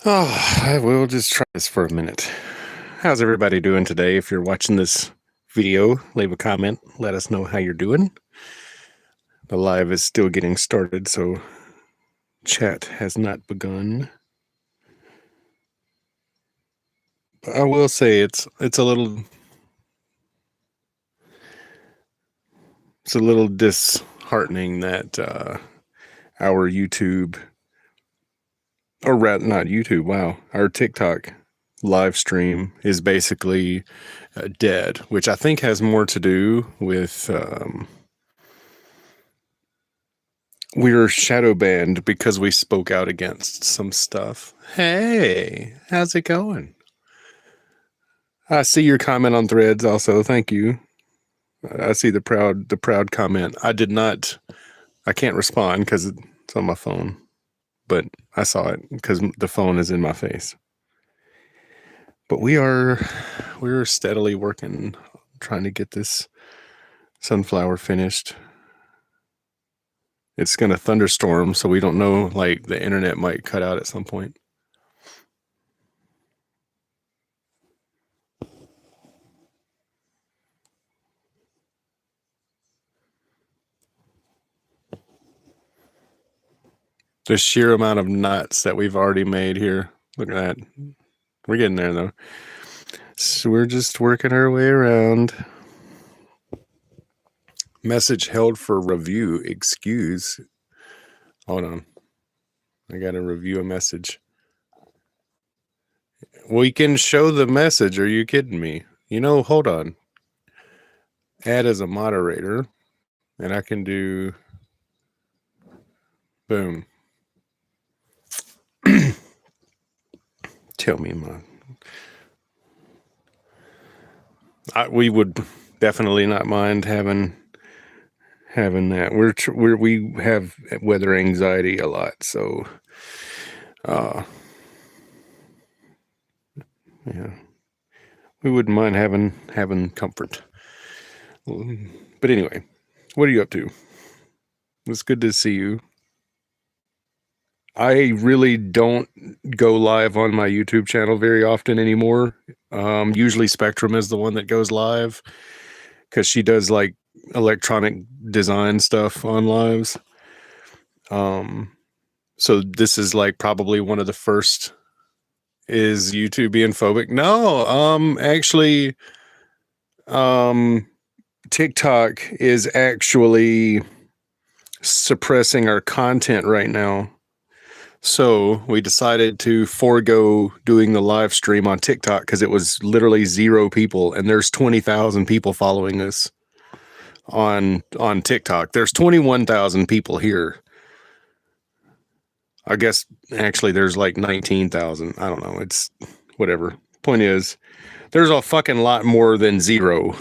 Oh, I will just try this for a minute. How's everybody doing today? If you're watching this video, leave a comment. Let us know how you're doing. The live is still getting started, so chat has not begun. But I will say it's a little disheartening that our YouTube, or rather not YouTube, wow, our TikTok live stream is basically dead, which I think has more to do with we were shadow banned because we spoke out against some stuff. Hey, how's it going? I see your comment on Threads also. Thank you. I see the proud comment. I can't respond because it's on my phone, but I saw it because the phone is in my face. But we're steadily working, trying to get this sunflower finished. It's going to thunderstorm, so we don't know, like the internet might cut out at some point. The sheer amount of knots that we've already made here. Look at that. We're getting there, though. So we're just working our way around. Message held for review. Excuse. Hold on. I got to review a message. We can show the message. Are you kidding me? Hold on. Add as a moderator. And I can do... Boom. Tell me, we would definitely not mind having that. We have weather anxiety a lot, so yeah, we wouldn't mind having comfort. But anyway, what are you up to? It's good to see you. I really don't go live on my YouTube channel very often anymore. Usually Spectrum is the one that goes live because she does like electronic design stuff on lives. So this is like probably one of the first. Is YouTube being phobic? No, actually, TikTok is actually suppressing our content right now. So we decided to forego doing the live stream on TikTok because it was literally 0 people, and there's 20,000 people following us on TikTok. There's 21,000 people here. I guess actually there's like 19,000. I don't know. It's whatever. Point is, there's a fucking lot more than 0.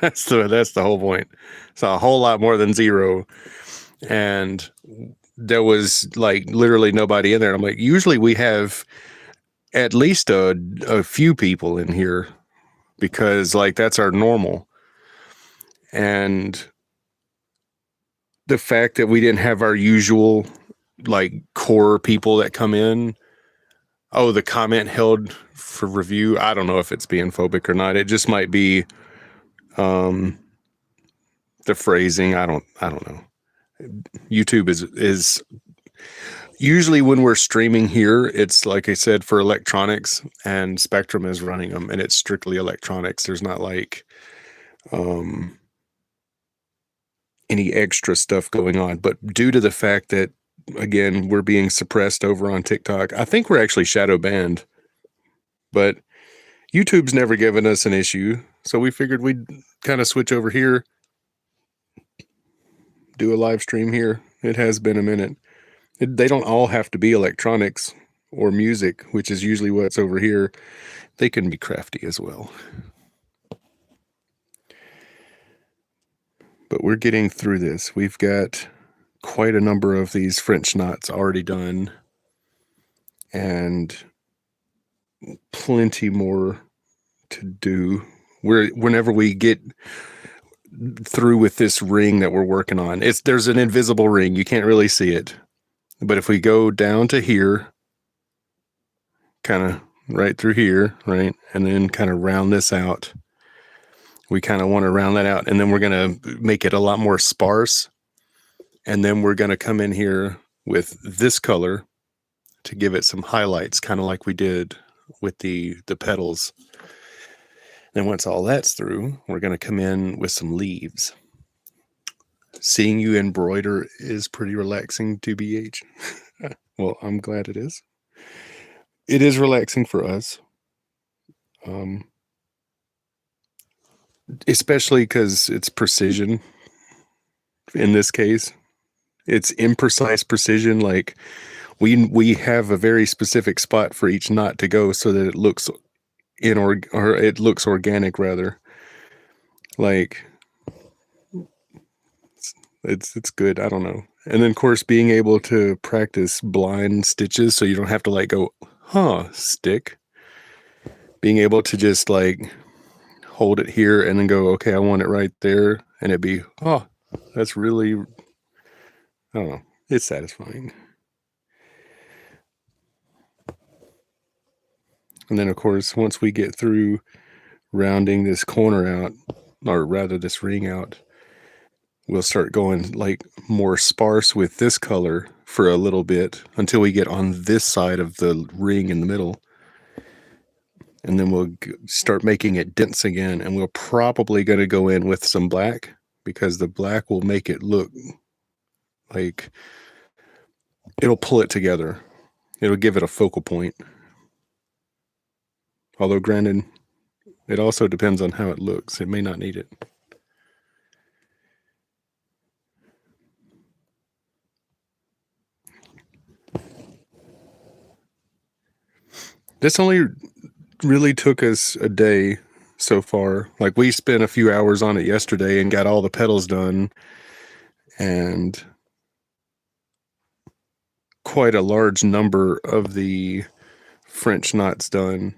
That's the whole point. It's a whole lot more than 0. And there was like literally nobody in there. I'm like, usually we have at least a few people in here because like that's our normal. And the fact that we didn't have our usual like core people that come in. Oh, the comment held for review. I don't know if it's being phobic or not. It just might be the phrasing. I don't know. YouTube is usually when we're streaming here, it's like I said for electronics, and Spectrum is running them, and it's strictly electronics. There's not like any extra stuff going on. But due to the fact that, again, we're being suppressed over on TikTok, I think we're actually shadow banned. But YouTube's never given us an issue, so we figured we'd kind of switch over here, do a live stream here. It has been a minute. They don't all have to be electronics or music, which is usually what's over here. They can be crafty as well. But we're getting through this. We've got quite a number of these French knots already done, and plenty more to do. Whenever we get through with this ring that we're working on, there's an invisible ring. You can't really see it. But if we go down to here, kind of right through here, right? And then kind of round this out. We kind of want to round that out, and then we're going to make it a lot more sparse. And then we're going to come in here with this color to give it some highlights, kind of like we did with the petals. And once all that's through, we're going to come in with some leaves. Seeing you embroider is pretty relaxing, to BH. Well, I'm glad it is. It is relaxing for us. Especially because it's precision. In this case, it's imprecise precision. Like we have a very specific spot for each knot to go so that it looks it looks organic rather. Like it's good. I don't know. And then of course being able to practice blind stitches so you don't have to like go, stick. Being able to just like hold it here and then go, okay, I want it right there, and it'd be, that's really, I don't know, it's satisfying. And then of course once we get through rounding this corner out, or rather this ring out, we'll start going like more sparse with this color for a little bit until we get on this side of the ring in the middle. And then we'll start making it dense again. And we're probably going to go in with some black, because the black will make it look like it'll pull it together. It'll give it a focal point. Although granted, it also depends on how it looks. It may not need it. This only really took us a day so far. Like we spent a few hours on it yesterday and got all the petals done and quite a large number of the French knots done.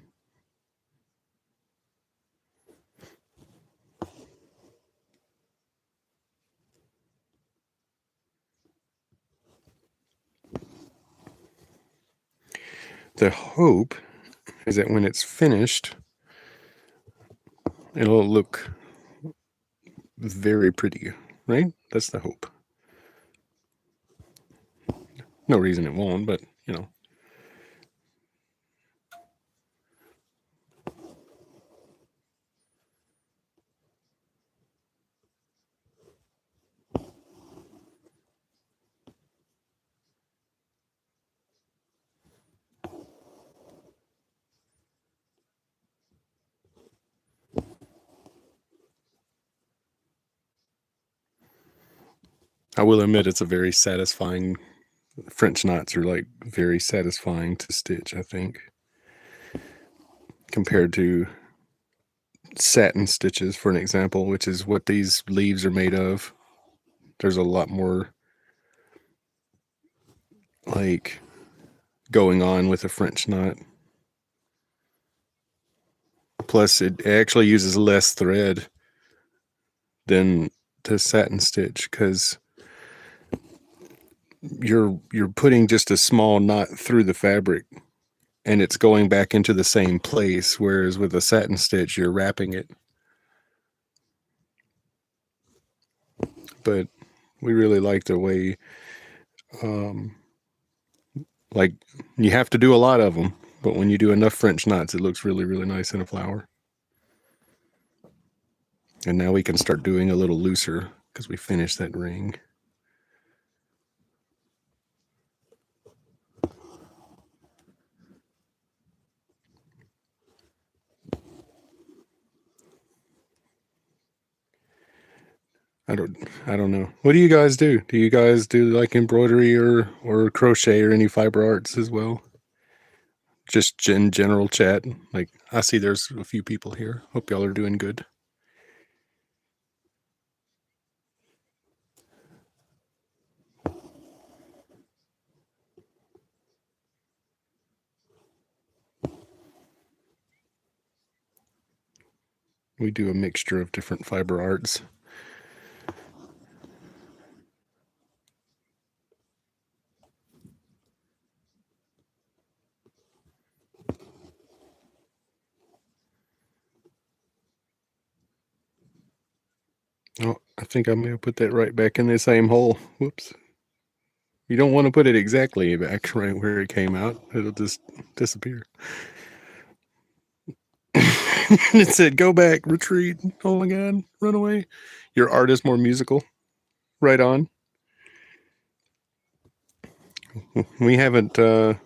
The hope is that when it's finished, it'll look very pretty, right? That's the hope. No reason it won't, but you know. I will admit it's a very satisfying, French knots are like very satisfying to stitch, I think, compared to satin stitches, for an example, which is what these leaves are made of. There's a lot more like going on with a French knot. Plus it actually uses less thread than the satin stitch, because you're putting just a small knot through the fabric and it's going back into the same place, whereas with a satin stitch you're wrapping it. But we really like the way like you have to do a lot of them, but when you do enough French knots it looks really, really nice in a flower. And now we can start doing a little looser because we finished that ring. I don't know. What do you guys do? Do you guys do like embroidery or crochet or any fiber arts as well? Just in general chat. Like I see there's a few people here. Hope y'all are doing good. We do a mixture of different fiber arts. I think I may have put that right back in the same hole. Whoops. You don't want to put it exactly back right where it came out. It'll just disappear. It said, go back, retreat. Oh my God, run away. Your art is more musical. Right on. We haven't, what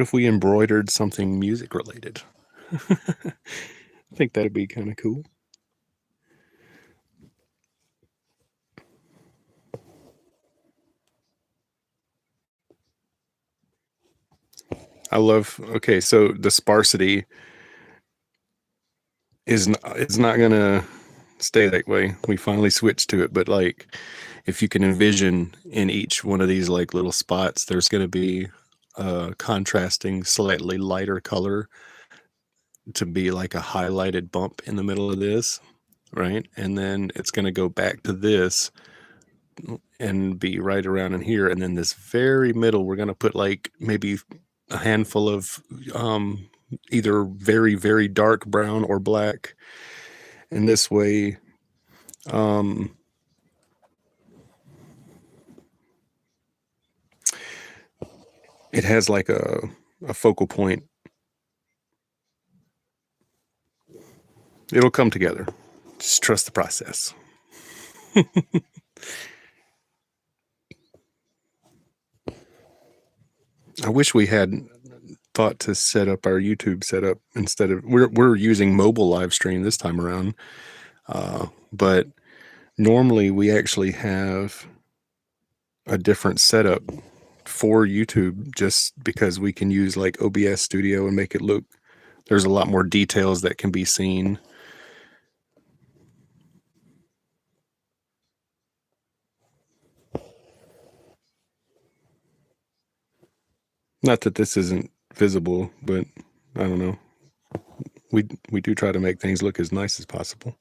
if we embroidered something music related? I think that'd be kind of cool. I love, okay, so the sparsity it's not gonna stay that way. We finally switched to it, but like if you can envision in each one of these like little spots, there's gonna be a contrasting, slightly lighter color to be like a highlighted bump in the middle of this, right? And then it's gonna go back to this and be right around in here, and then this very middle, we're gonna put like maybe a handful of either very, very dark brown or black. And this way, um, it has like a focal point. It'll come together. Just trust the process. I wish we had thought to set up our YouTube setup instead of we're using mobile live stream this time around. But normally we actually have a different setup for YouTube just because we can use like OBS Studio and make it look, there's a lot more details that can be seen. Not that this isn't visible, but I don't know. We do try to make things look as nice as possible.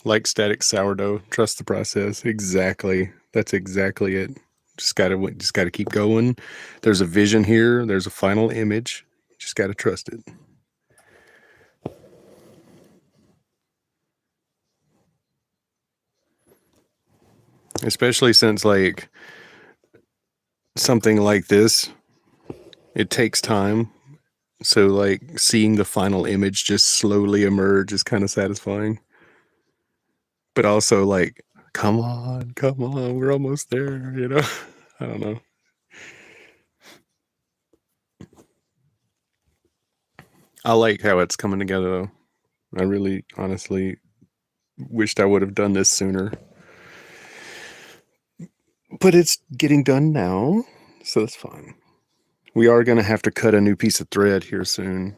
Like static sourdough, trust the process. Exactly. That's exactly it. Just gotta keep going. There's a vision here. There's a final image. Just gotta trust it. Especially since like something like this, it takes time. So like seeing the final image just slowly emerge is kind of satisfying. But also like, come on, we're almost there, you know? I don't know. I like how it's coming together though. I really honestly wished I would have done this sooner. But it's getting done now, so that's fine. We are going to have to cut a new piece of thread here soon.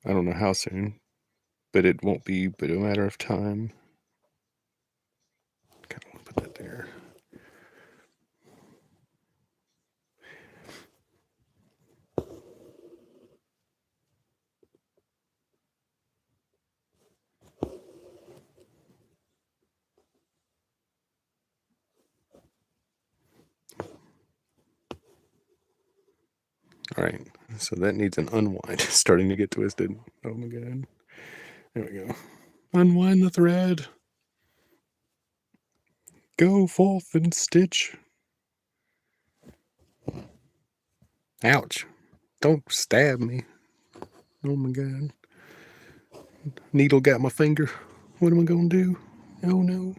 I don't know how soon, but it won't be but a matter of time. Kind of want to put that there. All right, so that needs an unwind. It's starting to get twisted. Oh my God. There we go. Unwind the thread. Go forth and stitch. Ouch. Don't stab me. Oh my God. Needle got my finger. What am I going to do? Oh no.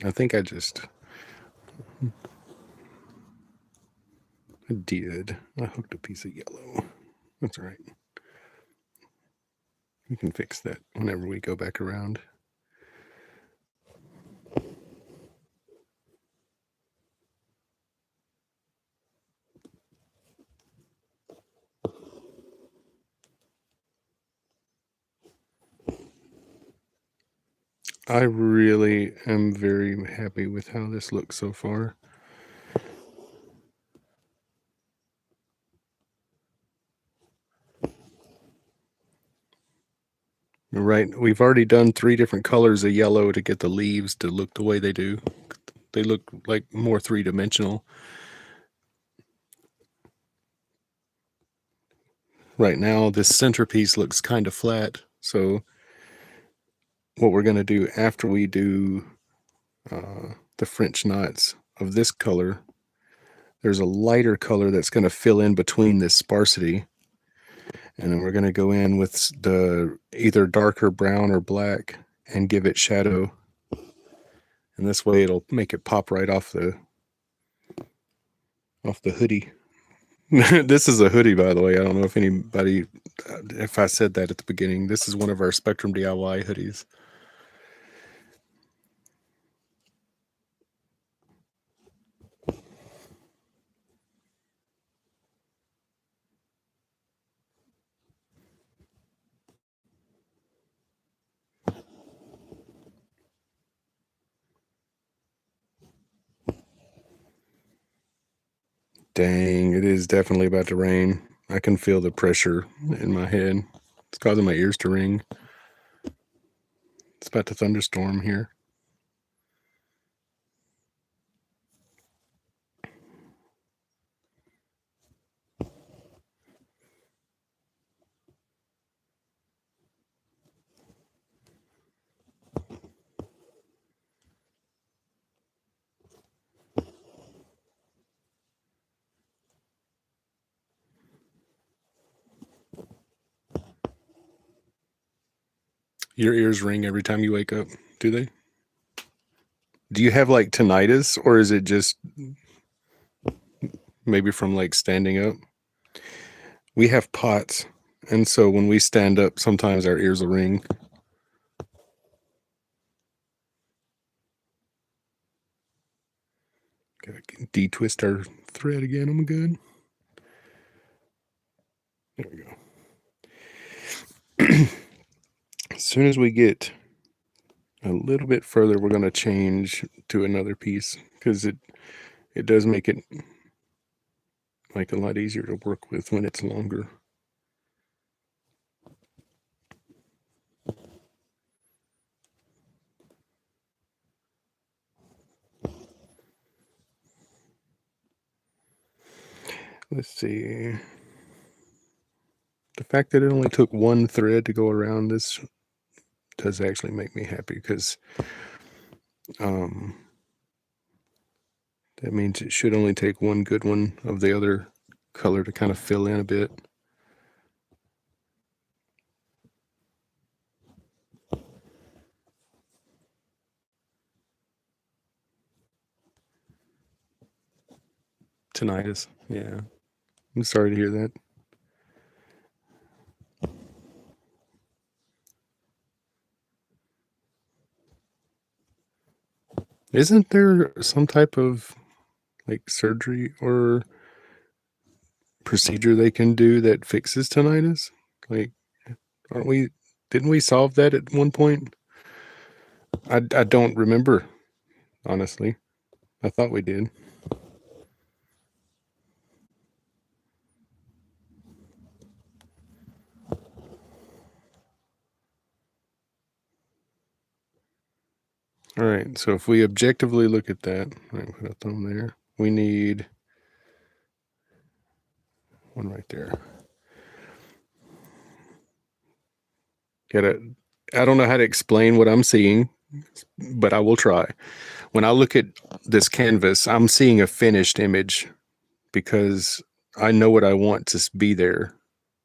I think I did. I hooked a piece of yellow. That's all right. We can fix that whenever we go back around. I really am very happy with how this looks so far. right? We've already done 3 different colors of yellow to get the leaves to look the way they do. They look like more three-dimensional. Right now, this centerpiece looks kind of flat. So what we're going to do after we do the French knots of this color, there's a lighter color that's going to fill in between this sparsity. And then we're going to go in with the either darker brown or black and give it shadow. And this way it'll make it pop right off the hoodie. This is a hoodie, by the way. I don't know if anybody, if I said that at the beginning. This is one of our Spectrum DIY hoodies. Dang, it is definitely about to rain. I can feel the pressure in my head. It's causing my ears to ring. It's about to thunderstorm here. Your ears ring every time you wake up, do they? Do you have like tinnitus, or is it just maybe from like standing up? We have POTS, and so when we stand up, sometimes our ears will ring. Gotta de-twist our thread again. I'm good. There we go. As soon as we get a little bit further, we're going to change to another piece because it does make it like a lot easier to work with when it's longer. Let's see. The fact that it only took one thread to go around this does actually make me happy because that means it should only take one good one of the other color to kind of fill in a bit. Tinnitus, yeah. I'm sorry to hear that. Isn't there some type of like surgery or procedure they can do that fixes tinnitus? Like, didn't we solve that at one point? I don't remember, honestly. I thought we did. All right, so if we objectively look at that, right, put a thumb there. We need one right there. I don't know how to explain what I'm seeing, but I will try. When I look at this canvas, I'm seeing a finished image because I know what I want to be there,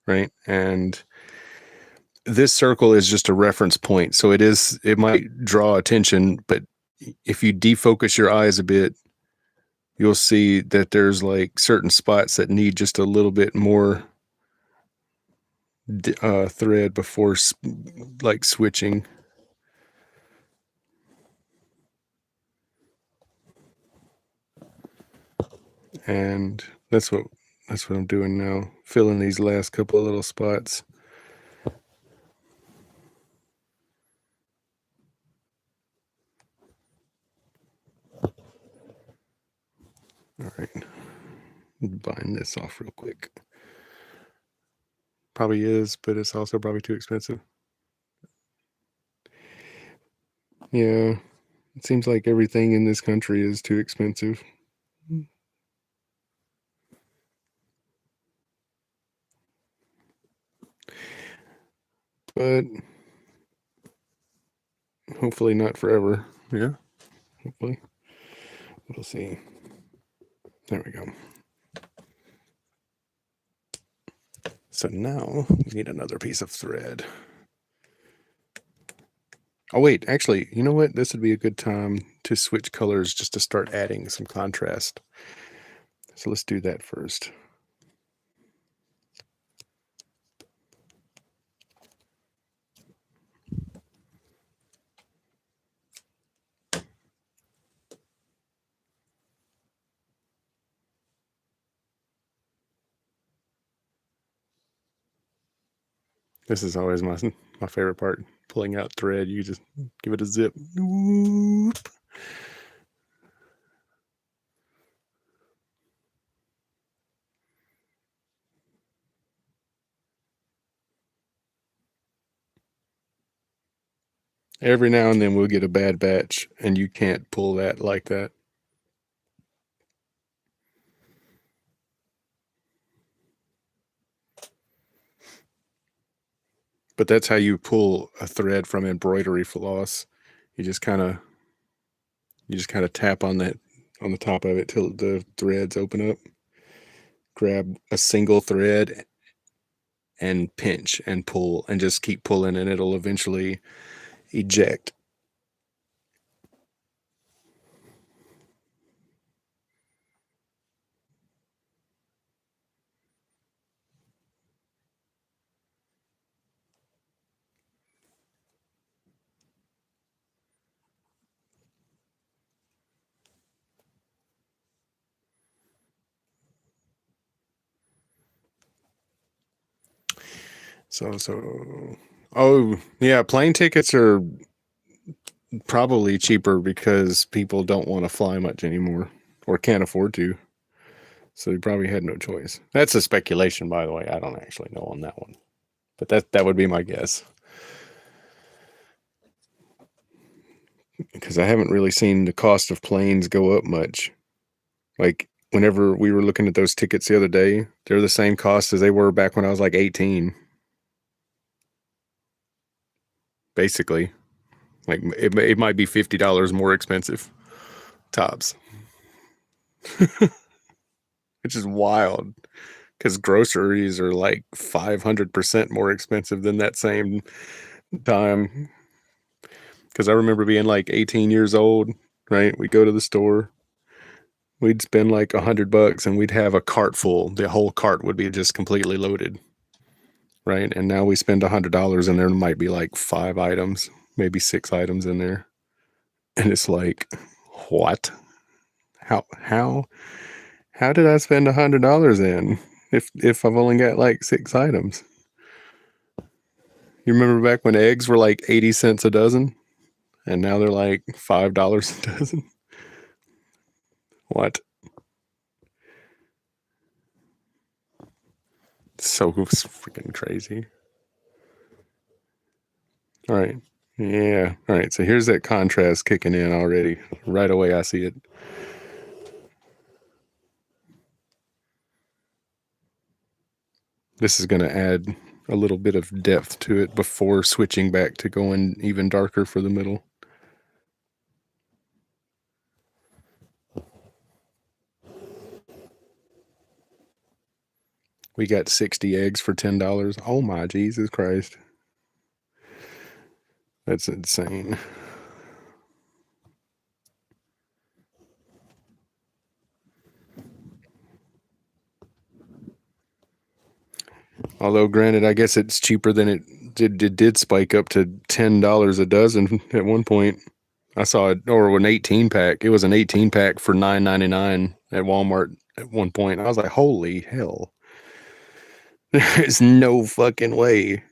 right? And this circle is just a reference point. So it might draw attention, but if you defocus your eyes a bit, you'll see that there's like certain spots that need just a little bit more thread before like switching. And that's what I'm doing now, filling these last couple of little spots. All right, bind this off real quick. Probably is, but it's also probably too expensive. Yeah, it seems like everything in this country is too expensive. But hopefully not forever. Yeah, hopefully. We'll see. There we go. So now we need another piece of thread. Oh, wait, actually, you know what? This would be a good time to switch colors just to start adding some contrast. So let's do that first. This is always my favorite part. Pulling out thread, you just give it a zip. Whoop. Every now and then we'll get a bad batch, and you can't pull that like that. But that's how you pull a thread from embroidery floss. You just kind of tap on that on the top of it till the threads open up. Grab a single thread and pinch and pull and just keep pulling, and it'll eventually eject. Oh yeah, plane tickets are probably cheaper because people don't want to fly much anymore or can't afford to. So they probably had no choice. That's a speculation, by the way. I don't actually know on that one, but that would be my guess. Because I haven't really seen the cost of planes go up much. Like whenever we were looking at those tickets the other day, they're the same cost as they were back when I was like 18. Basically, like it might be $50 more expensive tops, which is wild. Because groceries are like 500% more expensive than that same time. Because I remember being like 18 years old, right? We'd go to the store, we'd spend like $100 and we'd have a cart full. The whole cart would be just completely loaded, right? And now we spend $100 and there might be like 5 items, maybe 6 items in there. And it's like, what? How how did I spend $100 in if I've only got like 6 items? You remember back when eggs were like 80 cents a dozen and now they're like $5 a dozen? What? So freaking crazy. All right. Yeah. All right. So here's that contrast kicking in already. Right away, I see it. This is going to add a little bit of depth to it before switching back to going even darker for the middle. We got 60 eggs for $10. Oh my Jesus Christ. That's insane. Although, granted, I guess it's cheaper than it did spike up to $10 a dozen at one point. I saw it, or an 18 pack. It was an 18 pack for $9.99 at Walmart at one point. I was like, holy hell. There's no fucking way.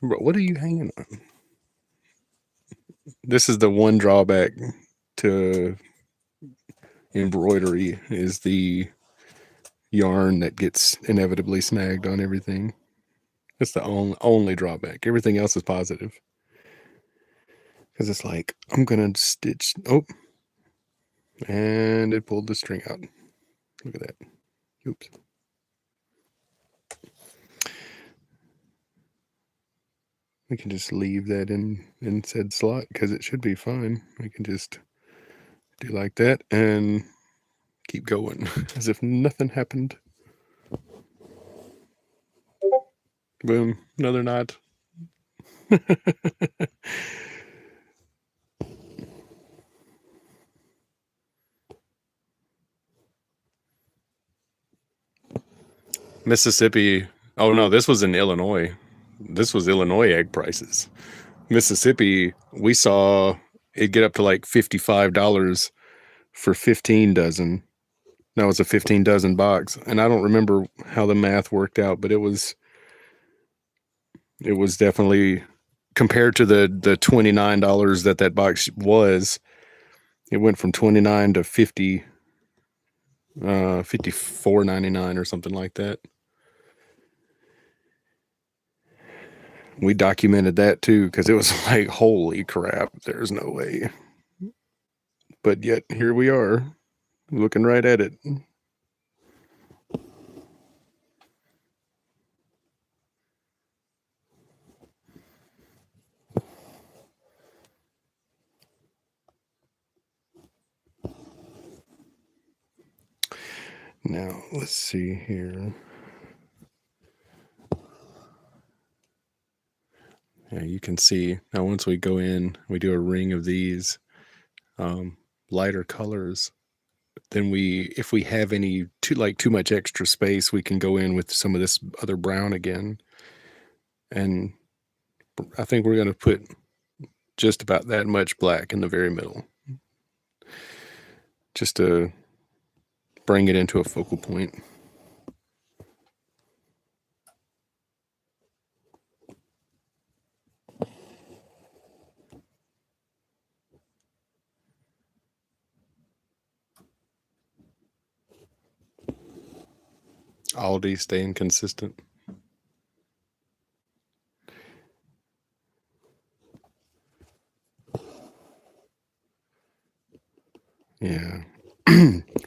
Bro, what are you hanging on? This is the one drawback to embroidery is the yarn that gets inevitably snagged on everything. That's the only drawback. Everything else is positive. Because it's like, I'm going to stitch. Oh, and it pulled the string out. Look at that. Oops. We can just leave that in said slot because it should be fine. We can just do like that and keep going as if nothing happened. Boom, another knot. Mississippi. Oh no, this was in Illinois. This was Illinois egg prices. Mississippi, we saw it get up to like $55 for 15 dozen. That was a 15 dozen box. And I don't remember how the math worked out, but it was definitely compared to the $29 that box was. It went from 29 to 50 $54.99 or something like that. We documented that too because it was like, holy crap, there's no way. But yet here we are looking right at it. Now let's see here. Yeah, you can see now once we go in, we do a ring of these lighter colors. Then if we have any too much extra space, we can go in with some of this other brown again. And I think we're going to put just about that much black in the very middle, just to bring it into a focal point. Aldi staying consistent. Yeah.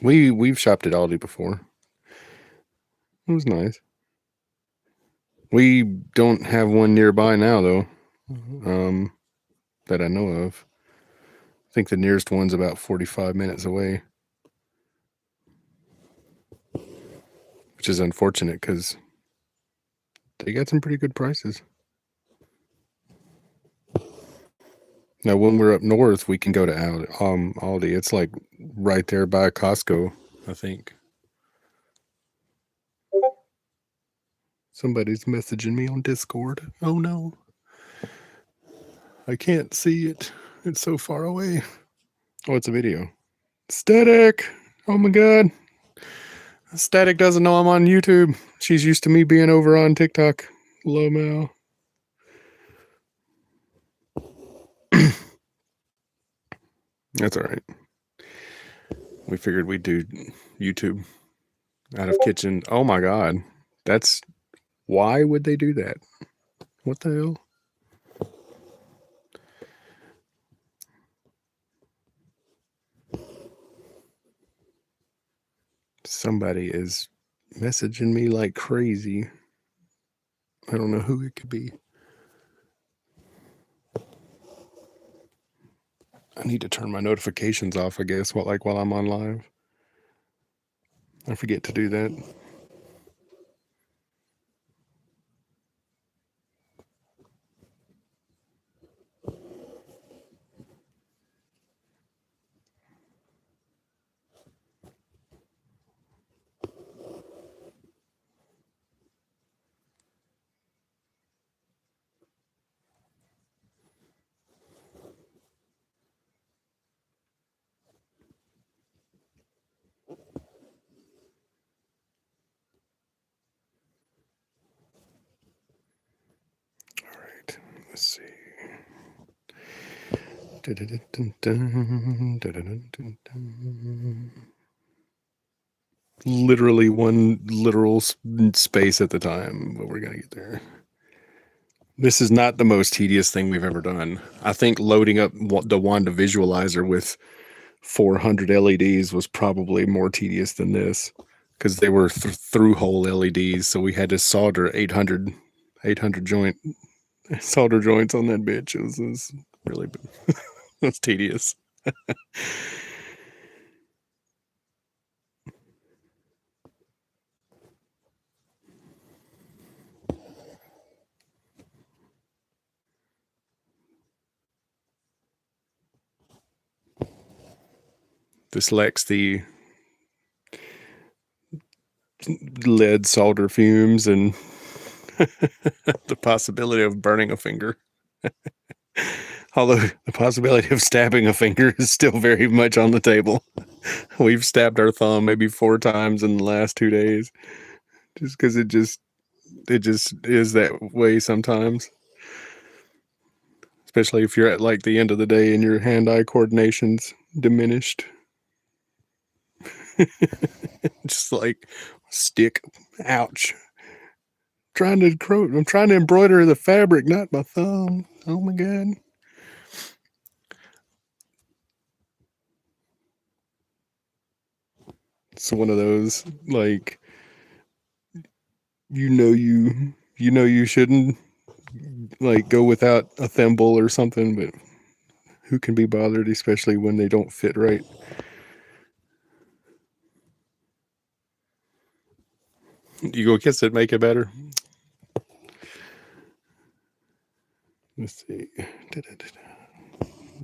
We've shopped at Aldi before. It was nice. We don't have one nearby now though. That I know of. I think the nearest one's about 45 minutes away. Which is unfortunate because they got some pretty good prices. Now, when we're up north, we can go to Aldi. It's like right there by Costco, I think. Somebody's messaging me on Discord. Oh no. I can't see it. It's so far away. Oh, it's a video. Static. Oh my god. Static doesn't know I'm on YouTube. She's used to me being over on TikTok. Low Mal. That's all right. We figured we'd do YouTube out of kitchen. Oh my god. Why would they do that? What the hell? Somebody is messaging me like crazy. I don't know who it could be. I need to turn my notifications off, I guess, while I'm on live. I forget to do that. All right, let's see. Literally one literal space at the time, but we're gonna get there. This is not the most tedious thing we've ever done. I think loading up the Wanda visualizer with 400 LEDs was probably more tedious than this because they were through hole LEDs. So we had to solder 800 joint solder joints on that bitch. It was really it was tedious. This lacks the lead solder fumes and the possibility of burning a finger. Although the possibility of stabbing a finger is still very much on the table. We've stabbed our thumb maybe 4 times in the last 2 days, just because it just is that way sometimes. Especially if you're at like the end of the day and your hand-eye coordination's diminished. Just like stick, ouch. I'm trying to embroider the fabric, not my thumb. Oh my god. It's one of those like you shouldn't like go without a thimble or something, but who can be bothered, especially when they don't fit right. You go kiss it, make it better. Let's see.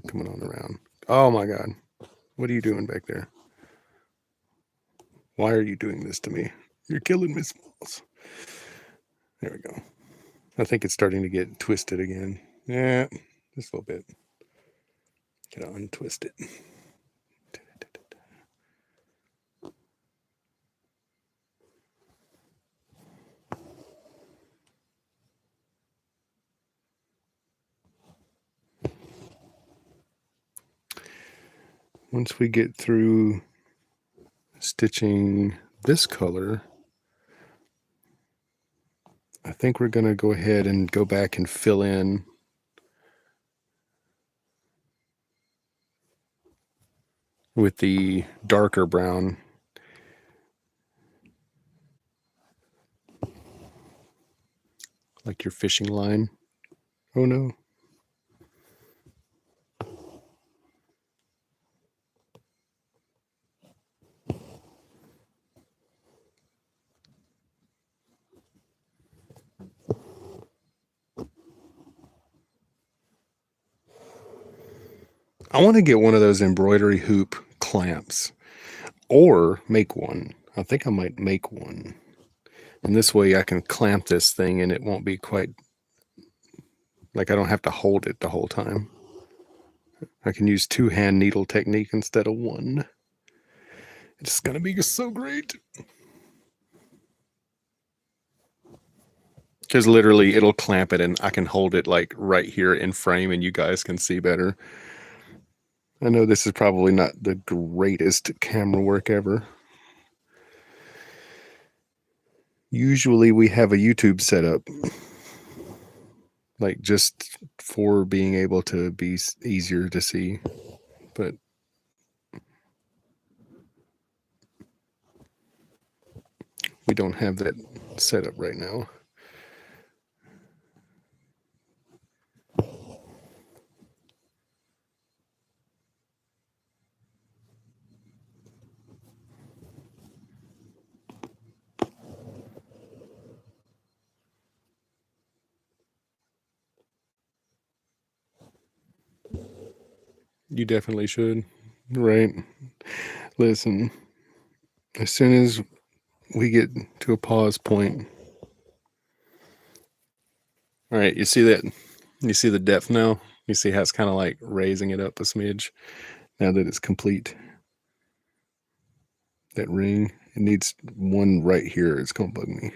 Coming on around. Oh my god. What are you doing back there? Why are you doing this to me? You're killing me, Smalls. There we go. I think it's starting to get twisted again. Yeah, just a little bit. Gotta untwist it. Once we get through stitching this color, I think we're going to go ahead and go back and fill in with the darker brown. Like your fishing line. Oh no. I want to get one of those embroidery hoop clamps or make one. I think I might make one. And this way I can clamp this thing and it won't be quite like I don't have to hold it the whole time. I can use 2-hand needle technique instead of one. It's going to be so great. Because literally it'll clamp it and I can hold it like right here in frame and you guys can see better. I know this is probably not the greatest camera work ever. Usually we have a YouTube setup, like just for being able to be easier to see, but we don't have that set up right now. You definitely should. Right. Listen, as soon as we get to a pause point. All right, you see that? You see the depth now? You see how it's kind of like raising it up a smidge now that it's complete. That ring, it needs one right here. It's going to bug me.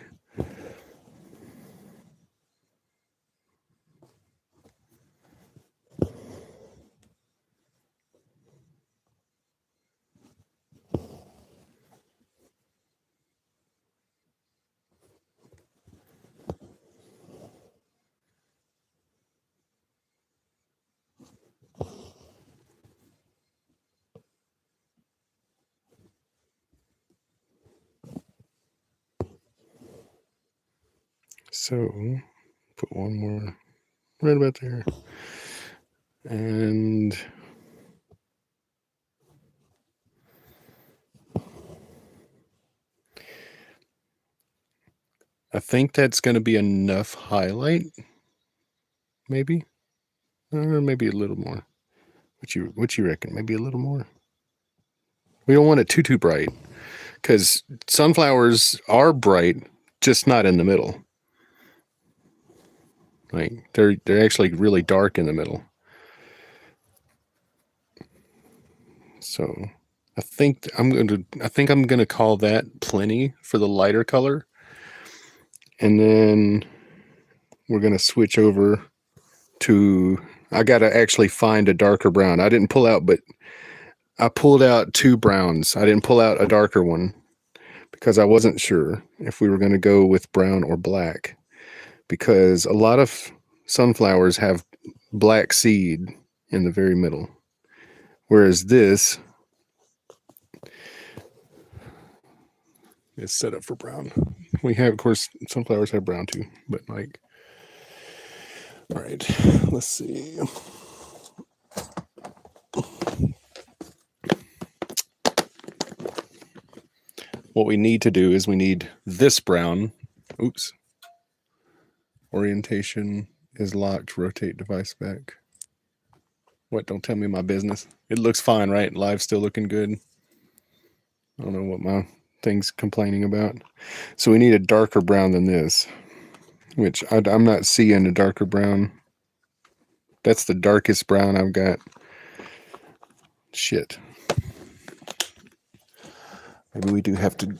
So put one more right about there. And I think that's going to be enough highlight. Maybe. Or maybe a little more. What you reckon? Maybe a little more? We don't want it too bright. Because sunflowers are bright, just not in the middle. Like they're actually really dark in the middle. So I think I'm gonna call that plenty for the lighter color. And then we're gonna switch over to, I gotta actually find a darker brown. I didn't pull out, but I pulled out 2 browns. I didn't pull out a darker one because I wasn't sure if we were gonna go with brown or black. Because a lot of sunflowers have black seed in the very middle. Whereas this is set up for brown. We have, of course, sunflowers have brown too, but like, all right, let's see. What we need to do is we need this brown. Oops. Orientation is locked. Rotate device back. What? Don't tell me my business. It looks fine, right? Live's still looking good. I don't know what my thing's complaining about. So we need a darker brown than this, which I'm not seeing a darker brown. That's the darkest brown I've got. Shit. Maybe we do have to,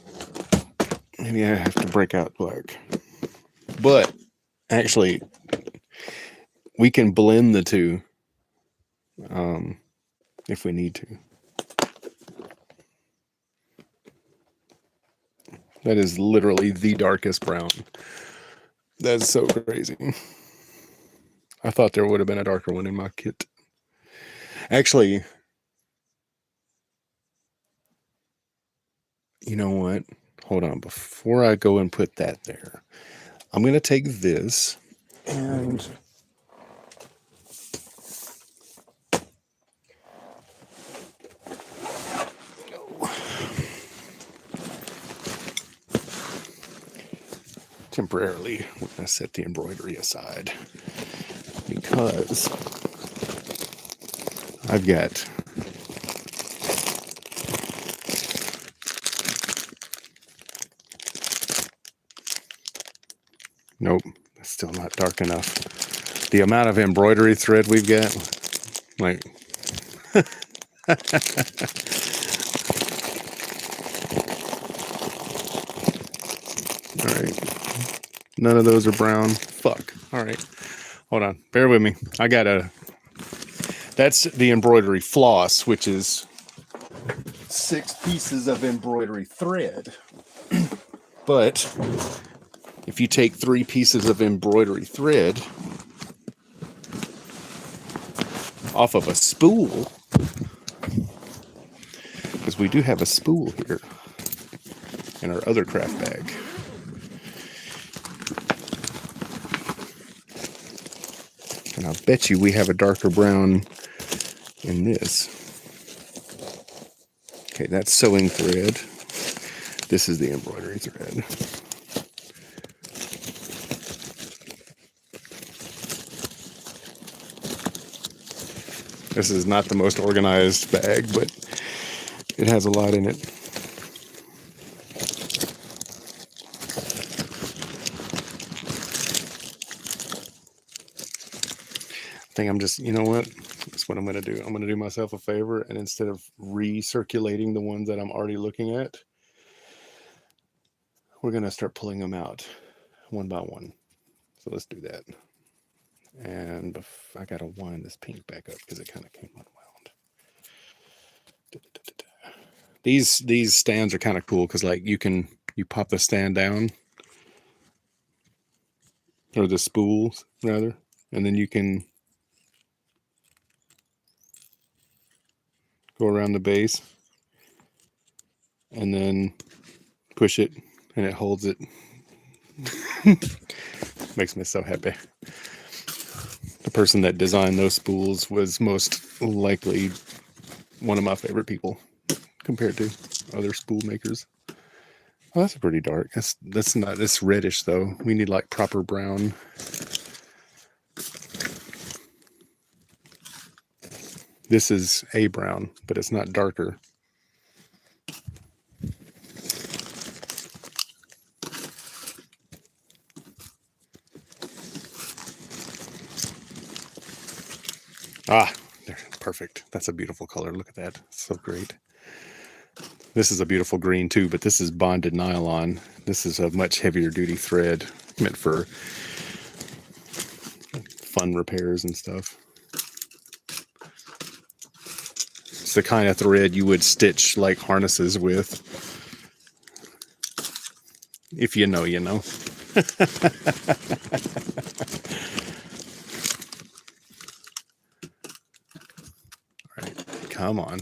maybe I have to break out black. But actually, we can blend the two if we need to. That is literally the darkest brown. That's so crazy. I thought there would have been a darker one in my kit. Actually, you know what? Hold on. Before I go and put that there, I'm going to take this and temporarily, we're going to set the embroidery aside because I've got nope, it's still not dark enough. The amount of embroidery thread we've got, like, all right, none of those are brown. Fuck. All right, hold on, bear with me. I got that's the embroidery floss, which is 6 pieces of embroidery thread. But if you take 3 pieces of embroidery thread off of a spool, because we do have a spool here in our other craft bag. And I'll bet you we have a darker brown in this. Okay, that's sewing thread. This is the embroidery thread. This is not the most organized bag, but it has a lot in it. I think I'm just, you know what? That's what I'm going to do. I'm going to do myself a favor, and instead of recirculating the ones that I'm already looking at, we're going to start pulling them out one by one. So let's do that. And I got to wind this pink back up because it kind of came unwound. These stands are kind of cool because, like, you pop the stand down, or the spools rather, and then you can go around the base and then push it and it holds it Makes me so happy. The person that designed those spools was most likely one of my favorite people compared to other spool makers. Oh, that's pretty dark. That's not. It's reddish though. We need like proper brown. This is a brown, but it's not darker. Ah, there, perfect. That's a beautiful color. Look at that. It's so great. This is a beautiful green too, but this is bonded nylon. This is a much heavier duty thread meant for fun repairs and stuff. It's the kind of thread you would stitch like harnesses with. If you know, you know. All right, come on.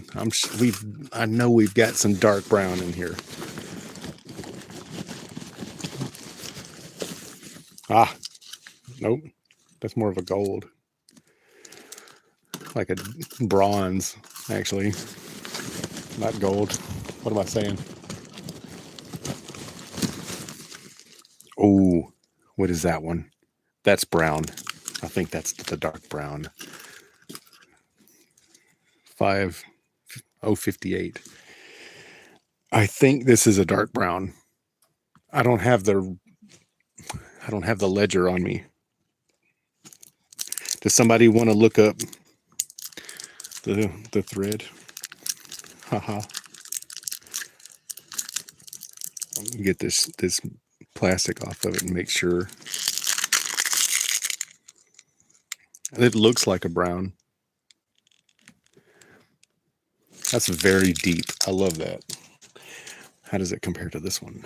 I know we've got some dark brown in here. Ah, nope. That's more of a gold. Like a bronze, actually. Not gold. What am I saying? Oh, what is that one? That's brown. I think that's the dark brown. 5058. I think this is a dark brown. I don't have the ledger on me. Does somebody want to look up the thread? Haha. Get this plastic off of it and make sure. It looks like a brown. That's very deep. I love that. How does it compare to this one?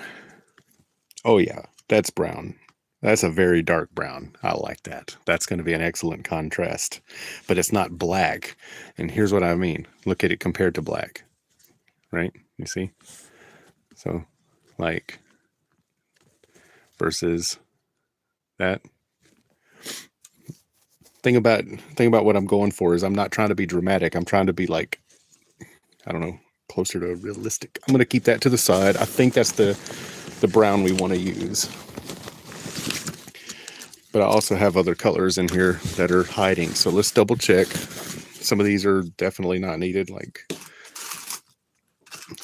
Oh yeah, that's brown. That's a very dark brown. I like that. That's going to be an excellent contrast, but it's not black. And here's what I mean. Look at it compared to black, right? You see? So like versus that. Thing about what I'm going for is I'm not trying to be dramatic. I'm trying to be like, I don't know, closer to realistic. I'm going to keep that to the side. I think that's the brown we want to use. But I also have other colors in here that are hiding. So let's double check. Some of these are definitely not needed. Like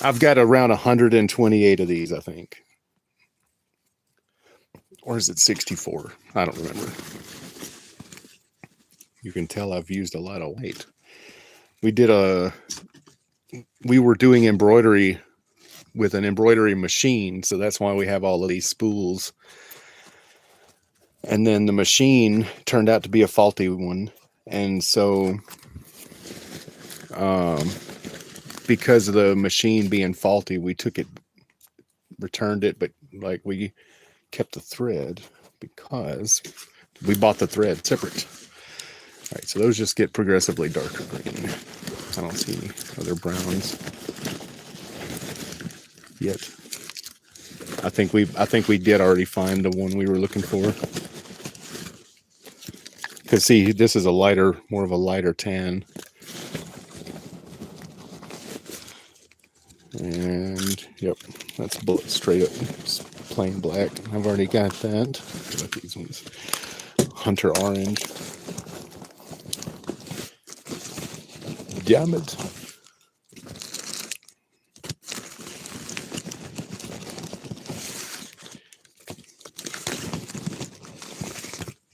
I've got around 128 of these, I think. Or is it 64? I don't remember. You can tell I've used a lot of white. We were doing embroidery with an embroidery machine. So that's why we have all of these spools. And then the machine turned out to be a faulty one. And so, because of the machine being faulty, we took it, returned it, but like we kept the thread because we bought the thread separate. All right, so those just get progressively darker green. I don't see any other browns yet. I think we did already find the one we were looking for. Because see, this is more of a lighter tan. And yep, that's straight up plain black. I've already got that. What about these ones? Hunter orange. Damn it.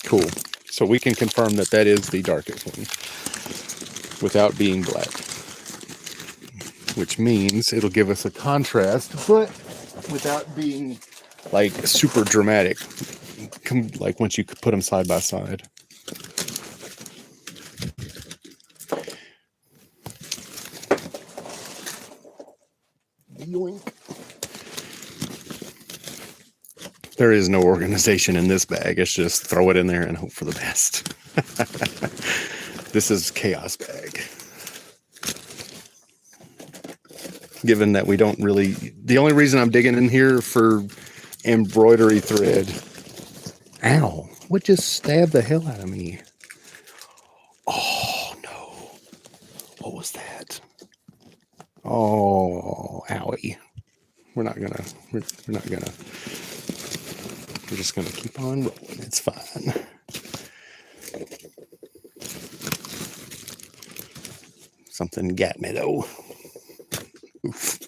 Cool. So we can confirm that that is the darkest one without being black, which means it'll give us a contrast, but without being like super dramatic, like once you put them side by side. Yoink. There is no organization in this bag. It's just throw it in there and hope for the best. This is chaos bag. Given that we don't really, the only reason I'm digging in here for embroidery thread. Ow, what just stabbed the hell out of me? Oh no, what was that? Oh, owie. We're just gonna keep on rolling. It's fine. Something got me though. Oof.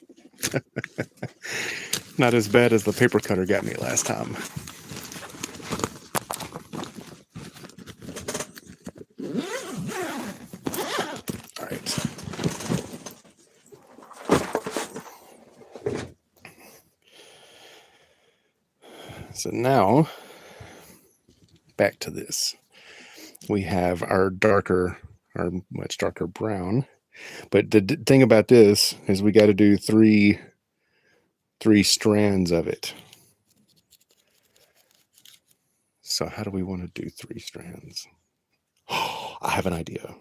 Not as bad as the paper cutter got me last time. All right. So now, back to this. We have our much darker brown. But the thing about this is we got to do three strands of it. So how do we want to do 3 strands? Oh, I have an idea.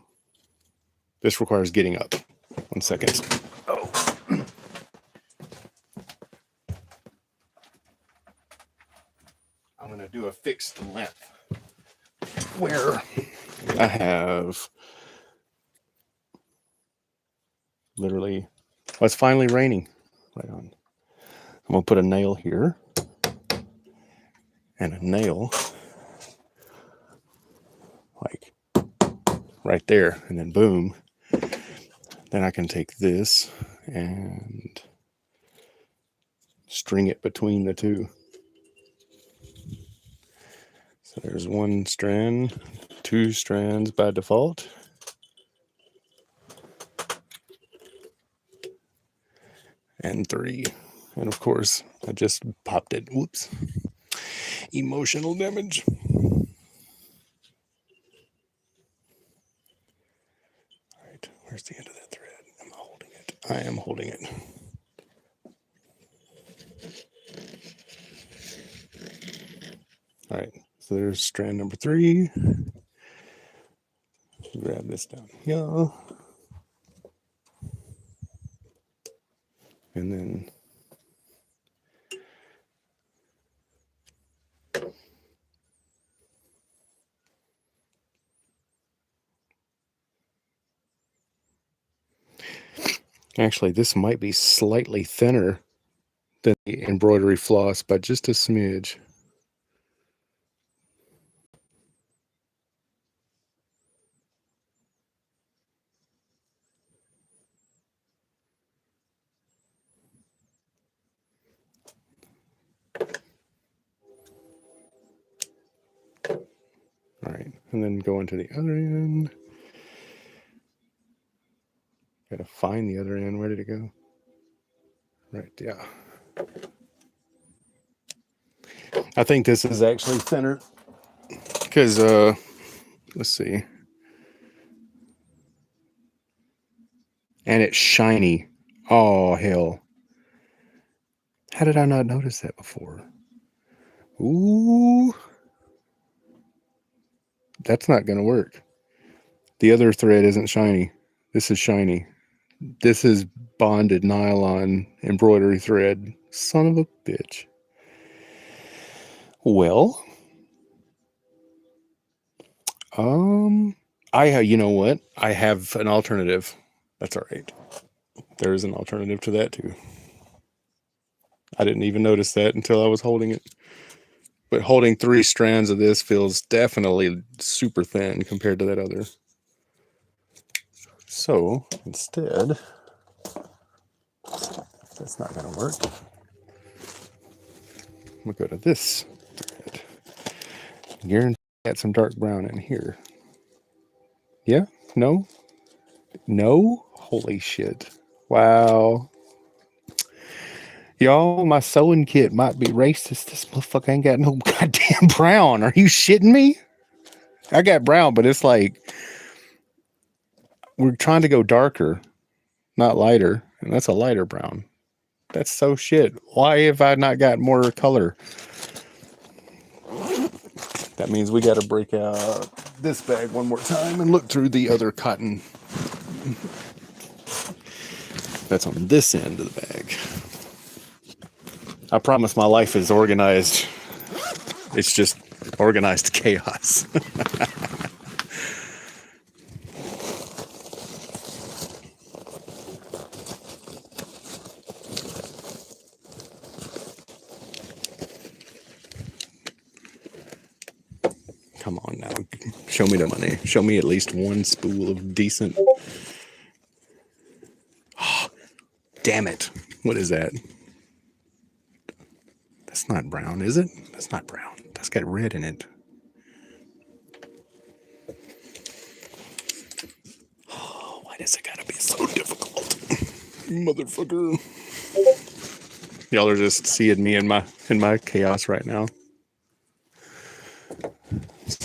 This requires getting up. 1 second. Oh. I'm going to do a fixed length where I have literally, well, it's finally raining. Right on. I'm going to put a nail here and a nail like right there, and then boom. Then I can take this and string it between the two. So there's 1 strand, 2 strands by default. And 3. And of course, I just popped it. Whoops. Emotional damage. All right, where's the end of that thread? Am I holding it? I am holding it. All right, so there's strand number 3. Grab this down here. And then actually, this might be slightly thinner than the embroidery floss by just a smidge. All right, and then go into the other end. Gotta find the other end. Where did it go? Right, yeah. I think this is actually thinner because, let's see. And it's shiny. Oh, hell. How did I not notice that before? Ooh. That's not going to work. The other thread isn't shiny. This is shiny. This is bonded nylon embroidery thread. Son of a bitch. Well, you know what? I have an alternative. That's all right. There is an alternative to that too. I didn't even notice that until I was holding it. But holding 3 strands of this feels definitely super thin compared to that other. So instead, that's not going to work. We'll go to this thread. Guarantee I got some dark brown in here. Yeah? No? No? Holy shit. Wow. Y'all, my sewing kit might be racist. This motherfucker ain't got no goddamn brown. Are you shitting me? I got brown, but it's like we're trying to go darker, not lighter. And that's a lighter brown. That's so shit. Why have I not got more color? That means we got to break out this bag one more time and look through the other cotton. That's on this end of the bag. I promise my life is organized. It's just organized chaos. Come on now. Show me the money. Show me at least one spool of decent. Oh, damn it. What is that? That's not brown, is it? That's not brown. That's got red in it. Oh, why does it gotta be so difficult? Motherfucker. Y'all are just seeing me in my chaos right now.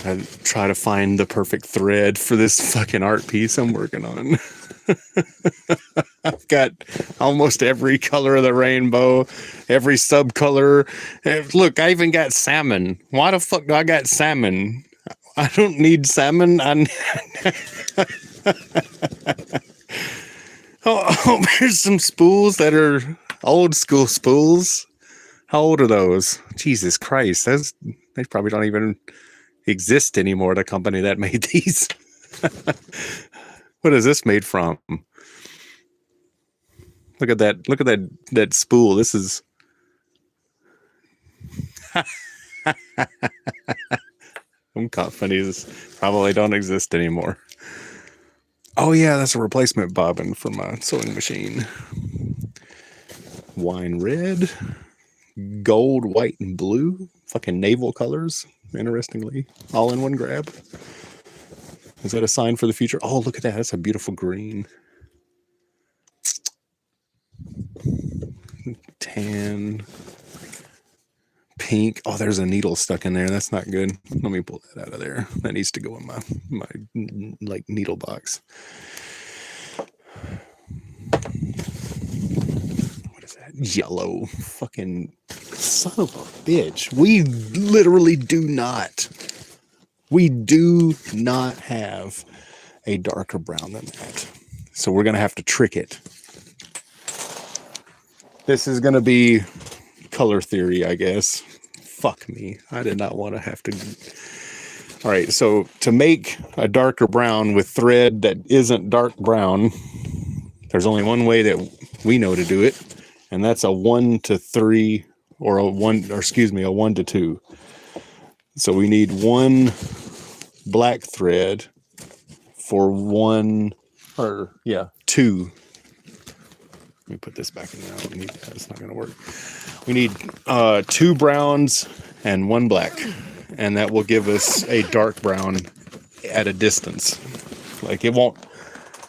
I try to find the perfect thread for this fucking art piece I'm working on. I've got almost every color of the rainbow, every subcolor. Look, I even got salmon. Why the fuck do I got salmon? I don't need salmon. Oh, there's some spools that are old school spools. How old are those? Jesus Christ. They probably don't even exist anymore, the company that made these. What is this made from? Look at that spool. This is some companies probably don't exist anymore. Oh yeah, that's a replacement bobbin for my sewing machine. Wine red, gold, white, and blue. Fucking naval colors, interestingly. All in one grab. Is that a sign for the future? Oh, look at that. That's a beautiful green. Tan. Pink. Oh, there's a needle stuck in there. That's not good. Let me pull that out of there. That needs to go in my like needle box. What is that? Yellow. Fucking son of a bitch. We literally do not have a darker brown than that. So we're going to have to trick it. This is going to be color theory, I guess. Fuck me. I did not want to have to. All right. So to make a darker brown with thread that isn't dark brown, there's only one way that we know to do it. And that's a 1 to 3 or a 1 to 2. So we need one black thread for 2. Let me put this back in there. I don't need that. It's not going to work. We need 2 browns and 1 black. And that will give us a dark brown at a distance. Like it won't,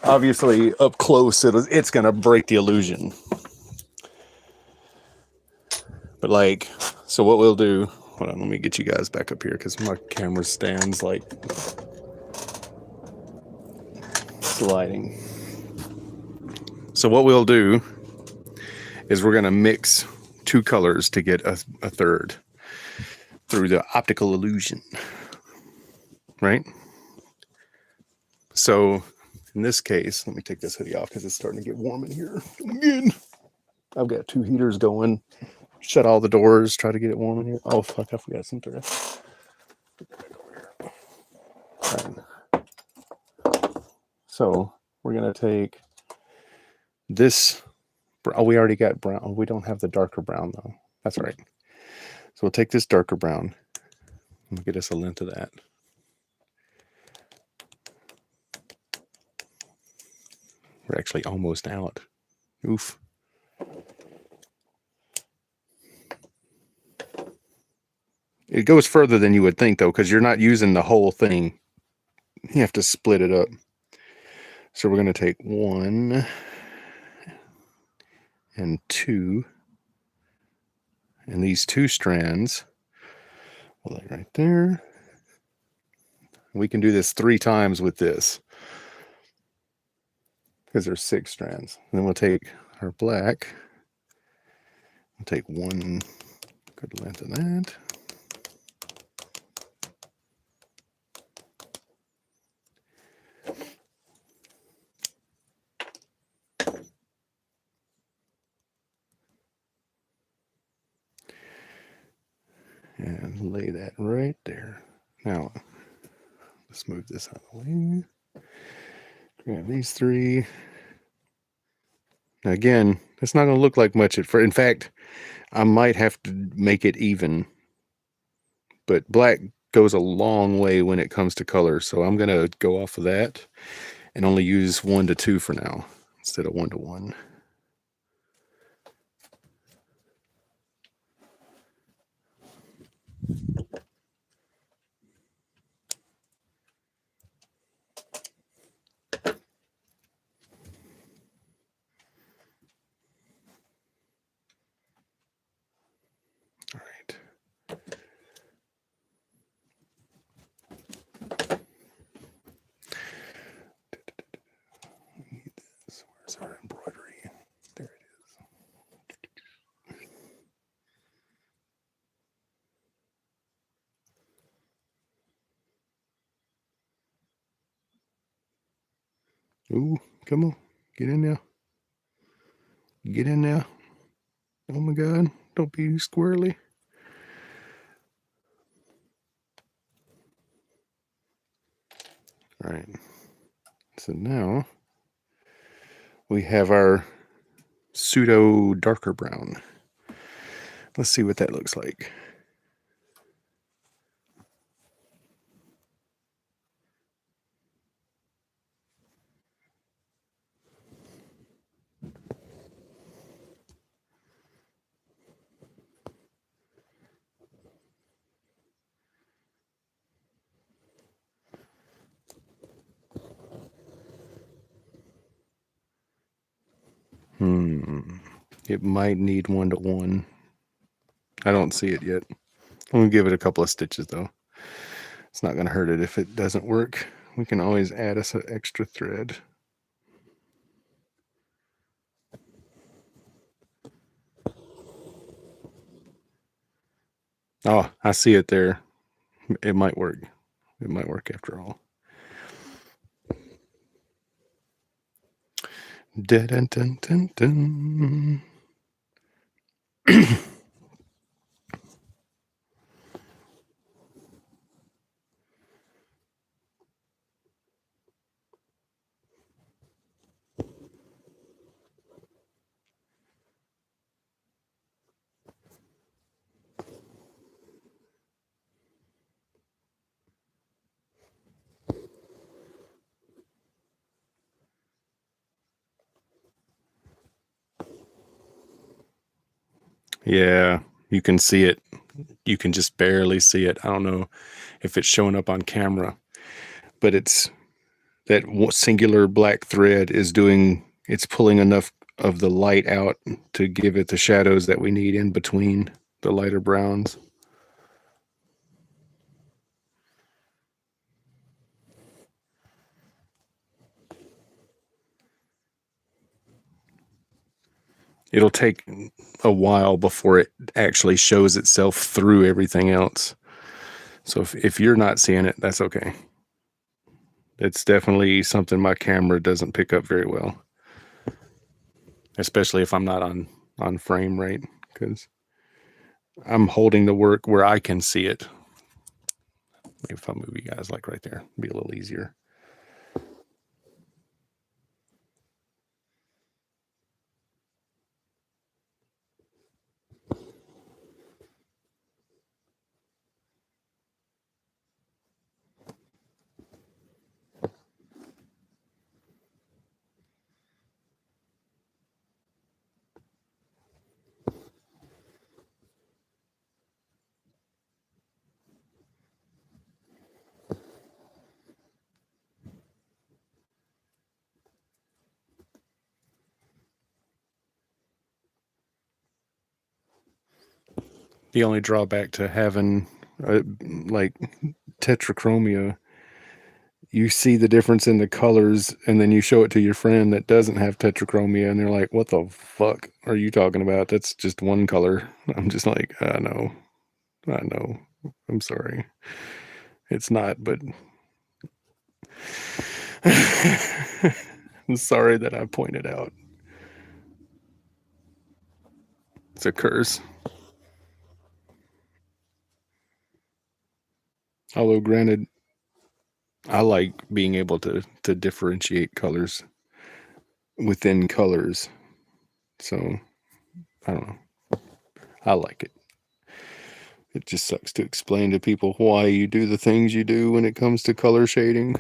obviously up close, it's going to break the illusion. But like, so what we'll do, hold on, let me get you guys back up here because my camera stands like sliding. So what we'll do is we're going to mix 2 colors to get a third through the optical illusion, right? So in this case, let me take this hoodie off because it's starting to get warm in here again. I've got 2 heaters going. Shut all the doors, try to get it warm in here. Oh fuck, I forgot some thread. All right. So we're going to take this. Oh, we already got brown. Oh, we don't have the darker brown though. That's right. So we'll take this darker brown and get us a length of that. We're actually almost out. Oof. It goes further than you would think though, because you're not using the whole thing. You have to split it up. So we're going to take 1 and 2. And these 2 strands, we'll lay right there. We can do this 3 times with this because there's 6 strands. And then we'll take our black. We'll take 1 good length of that. And lay that right there. Now, let's move this out of the way. Grab these three. Now again, it's not going to look like much at first. In fact, I might have to make it even. But black goes a long way when it comes to color, so I'm going to go off of that and only use 1 to 2 for now instead of 1 to 1. All right. Where's our embroidery? There it is. Ooh, come on. Get in there. Get in there. Oh my God. Don't be squirrely. All right. So now we have our pseudo darker brown. Let's see what that looks like. It might need 1 to 1. I don't see it yet. I'm going to give it a couple of stitches though. It's not going to hurt it if it doesn't work. We can always add us an extra thread. Oh, I see it there. It might work. It might work after all. Dun, dun, dun, dun, dun. Yeah, you can see it. You can just barely see it. I don't know if it's showing up on camera, but it's that singular black thread is doing, it's pulling enough of the light out to give it the shadows that we need in between the lighter browns. It'll take a while before it actually shows itself through everything else. So if you're not seeing it, that's okay. It's definitely something my camera doesn't pick up very well, especially if I'm not on frame rate, because I'm holding the work where I can see it. Maybe if I move you guys like right there, it'd be a little easier. The only drawback to having like tetrachromia, you see the difference in the colors and then you show it to your friend that doesn't have tetrachromia and they're like, what the fuck are you talking about? That's just one color. I'm just like, I know. I'm sorry. It's not, but I'm sorry that I pointed out. It's a curse. Although, granted, I like being able to differentiate colors within colors. So I don't know. I like it. It just sucks to explain to people why you do the things you do when it comes to color shading.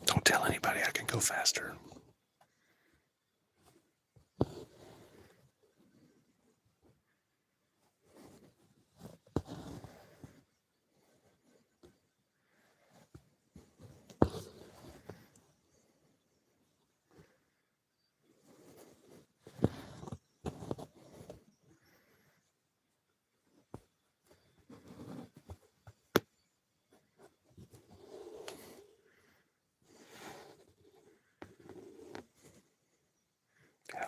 Don't tell anybody I can go faster.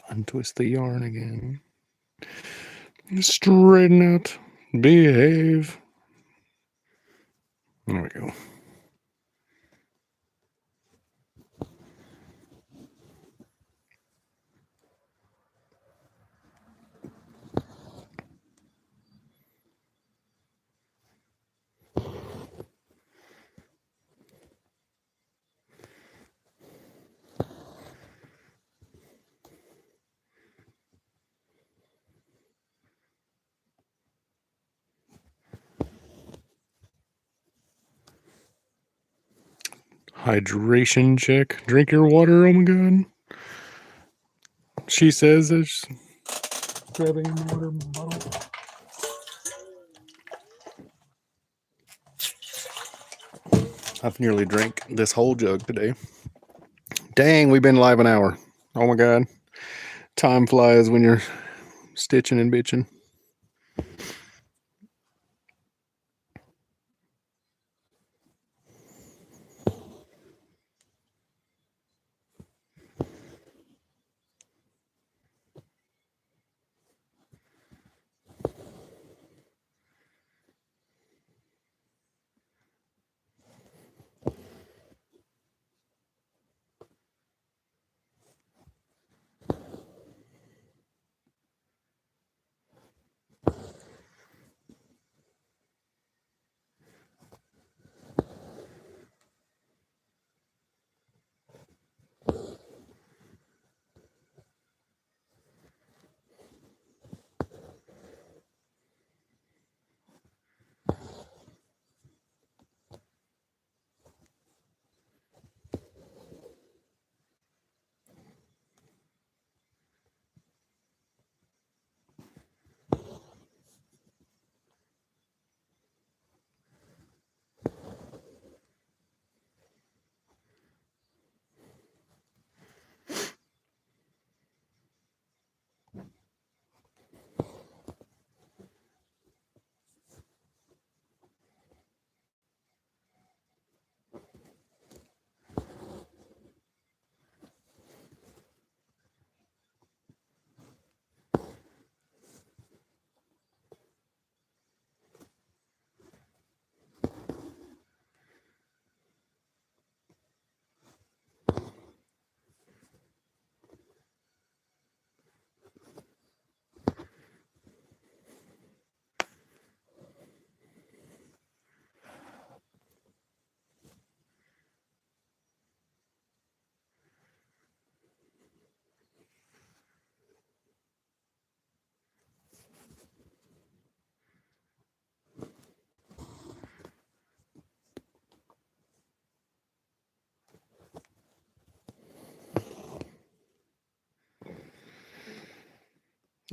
Untwist the yarn again. Straighten out. Behave. There we go. Hydration check. Drink your water, oh my god. She says it's grabbing a water bottle. I've nearly drank this whole jug today. Dang, we've been live an hour. Oh my god. Time flies when you're stitching and bitching.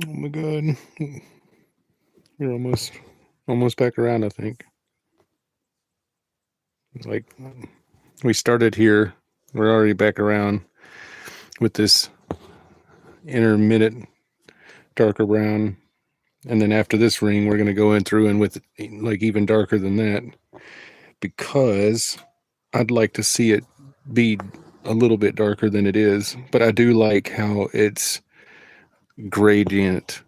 Oh my god. We're almost back around, I think. Like we started here, we're already back around with this intermittent darker brown, and then after this ring we're going to go in through and with like even darker than that, because I'd like to see it be a little bit darker than it is, but I do like how it's gradient.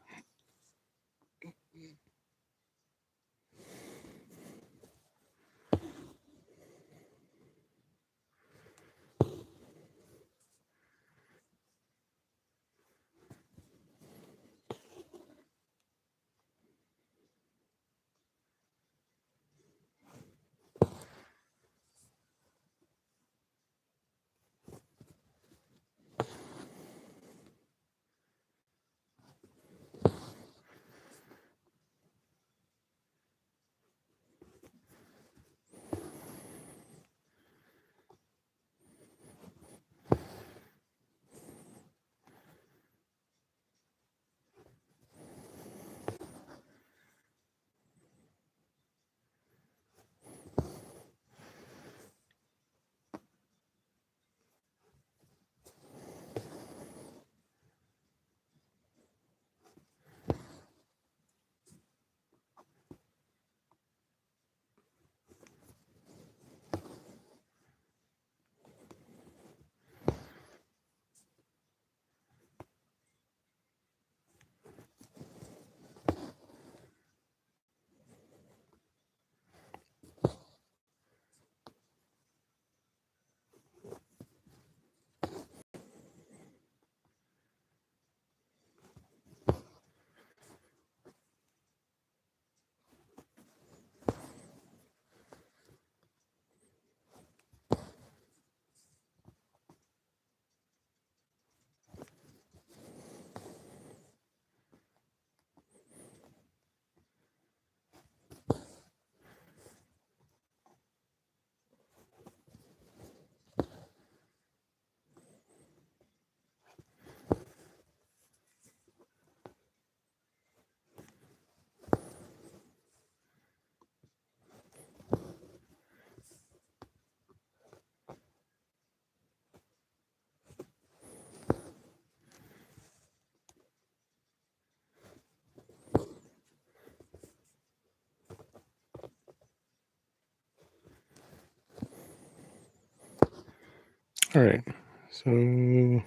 All right, so let's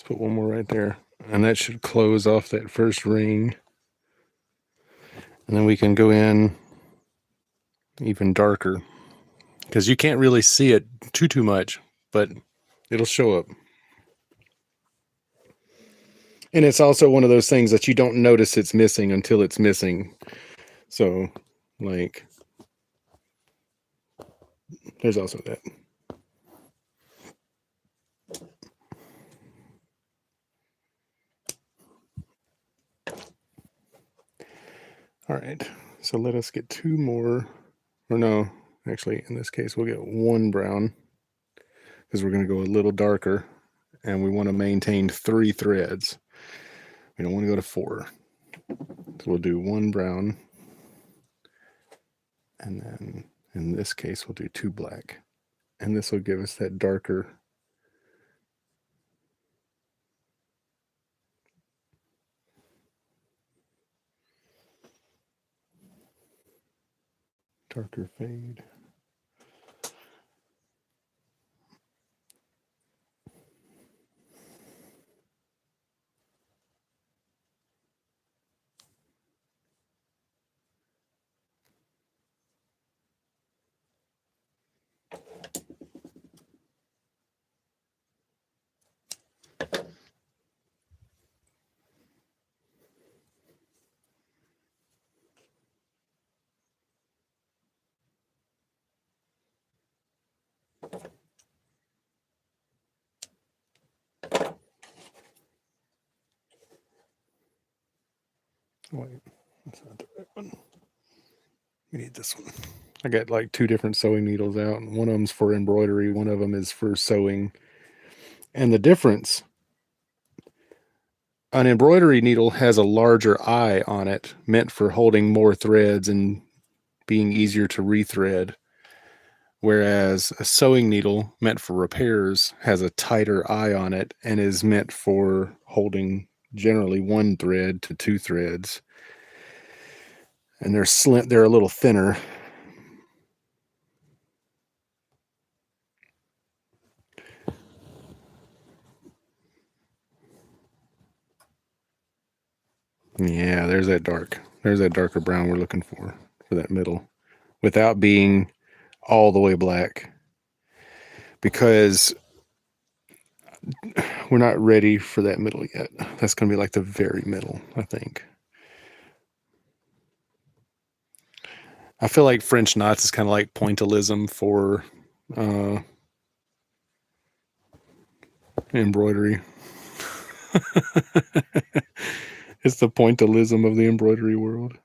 put one more right there, and that should close off that first ring, and then we can go in even darker, because you can't really see it too much, but it'll show up. And it's also one of those things that you don't notice it's missing until it's missing. So, like, there's also that. All right, so let us get two more, or no, actually, in this case, we'll get one brown, because we're going to go a little darker, and we want to maintain 3 threads. We don't want to go to 4. So we'll do one brown, and then in this case, we'll do 2 black. And this will give us that darker fade. Wait, that's not the right one. We need this one. I got like 2 different sewing needles out. One of them's for embroidery, one of them is for sewing. And the difference, An embroidery needle has a larger eye on it, meant for holding more threads and being easier to rethread. Whereas a sewing needle meant for repairs has a tighter eye on it and is meant for holding generally one thread to two threads. And they're a little thinner. Yeah, there's that darker brown we're looking for that middle, without being all the way black, because we're not ready for that middle yet. That's going to be like the very middle, I think. I feel like French knots is kind of like pointillism for embroidery. It's the pointillism of the embroidery world.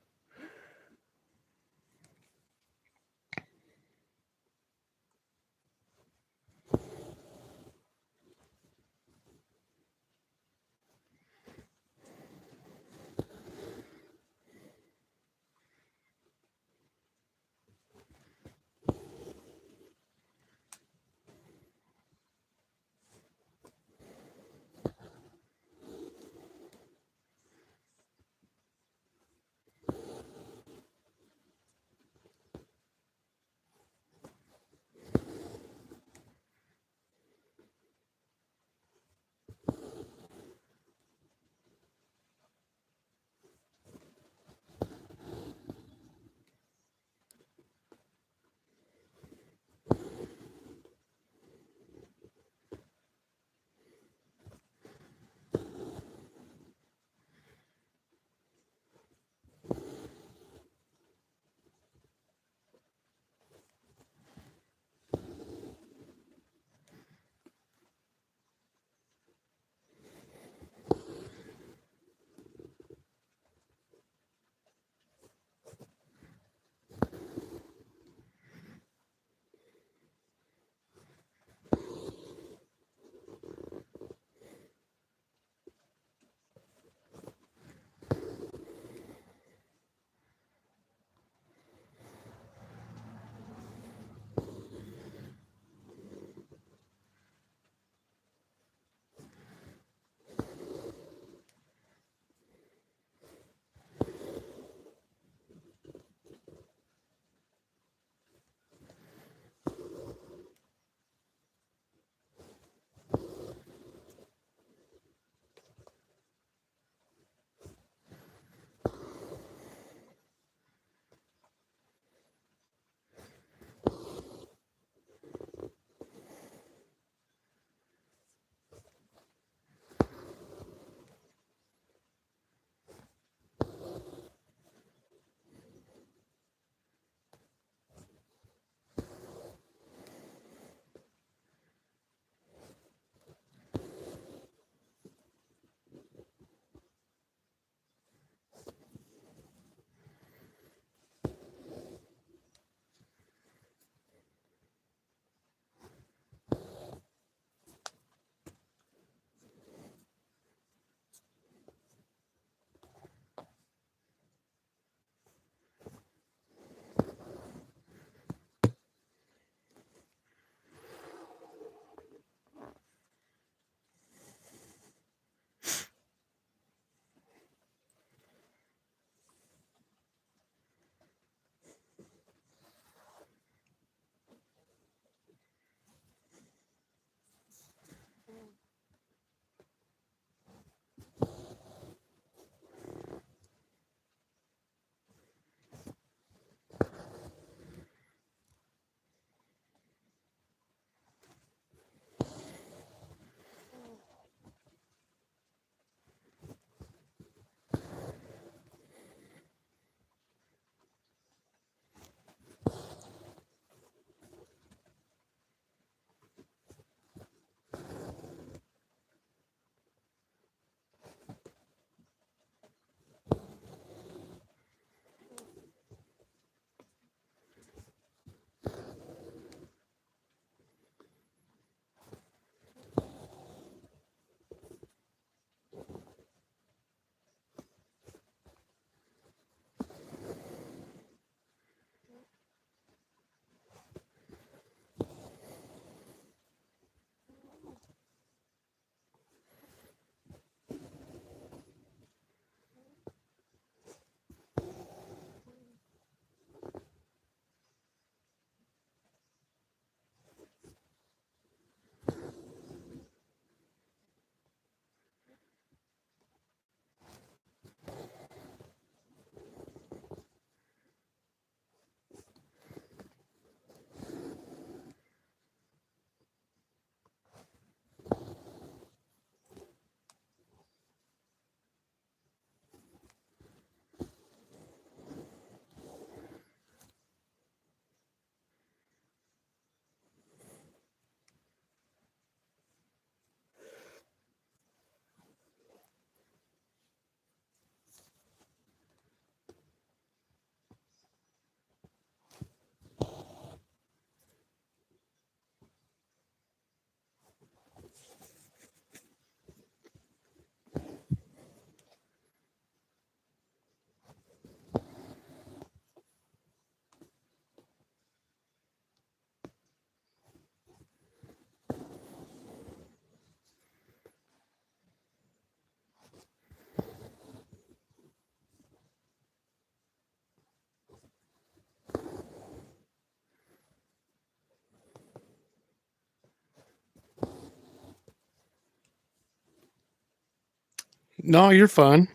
No, you're fine.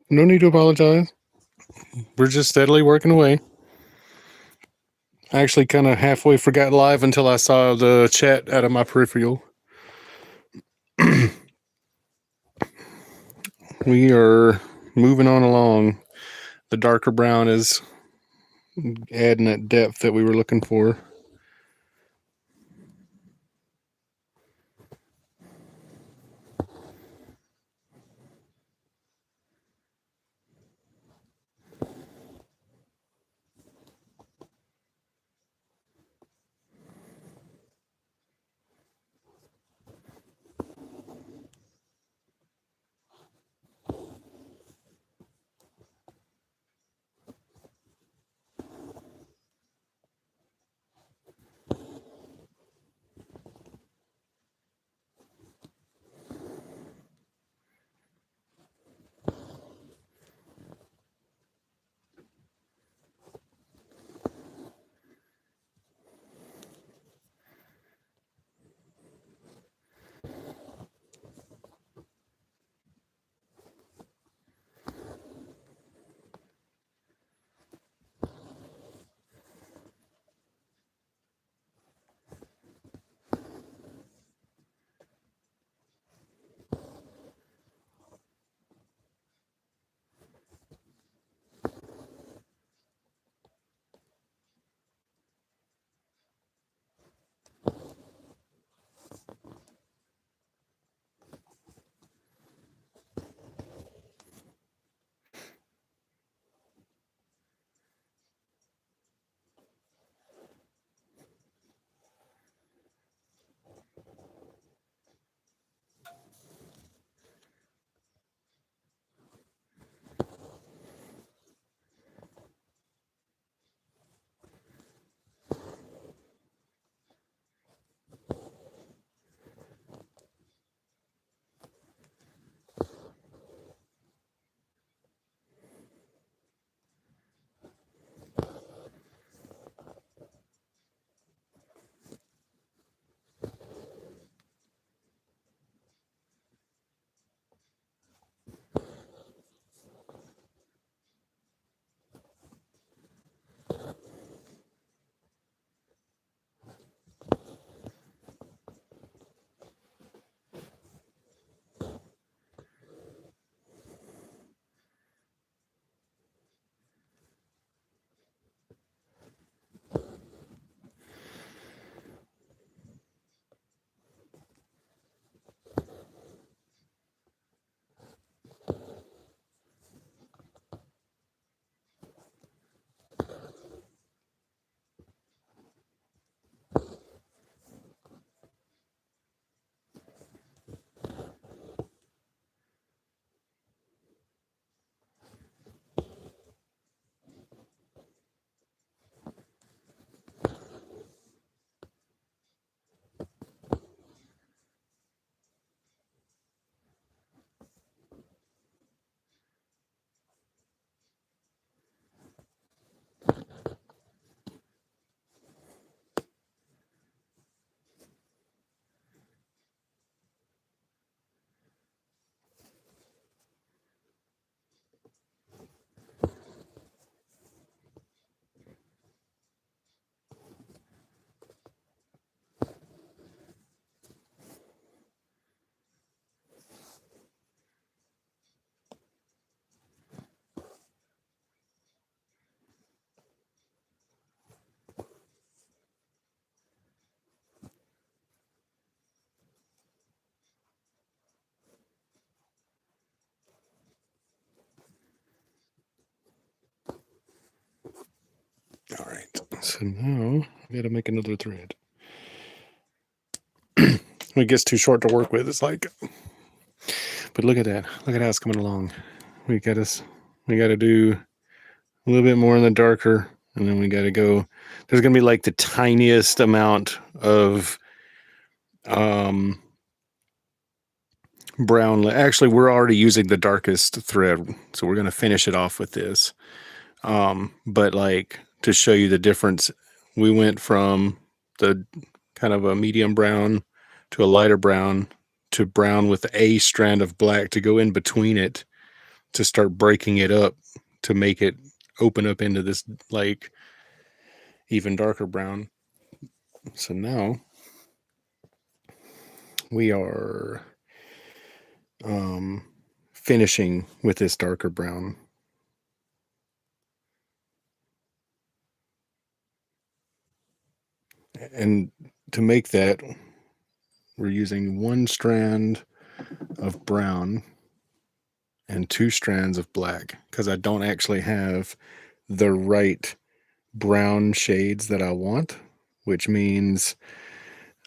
No need to apologize. We're just steadily working away. I actually kind of halfway forgot live until I saw the chat out of my peripheral. We are moving on along. The darker brown is adding that depth that we were looking for. All right. So now I got to make another thread. It gets too short to work with. It's like, but look at that. Look at how it's coming along. We got to do a little bit more in the darker, and then we got to go. There's going to be like the tiniest amount of brown. Actually, we're already using the darkest thread, so we're going to finish it off with this. But like to show you the difference, we went from the kind of a medium brown to a lighter brown to brown with a strand of black to go in between it to start breaking it up to make it open up into this like even darker brown. So now we are finishing with this darker brown. And to make that, we're using one strand of brown and two strands of black because I don't actually have the right brown shades that I want, which means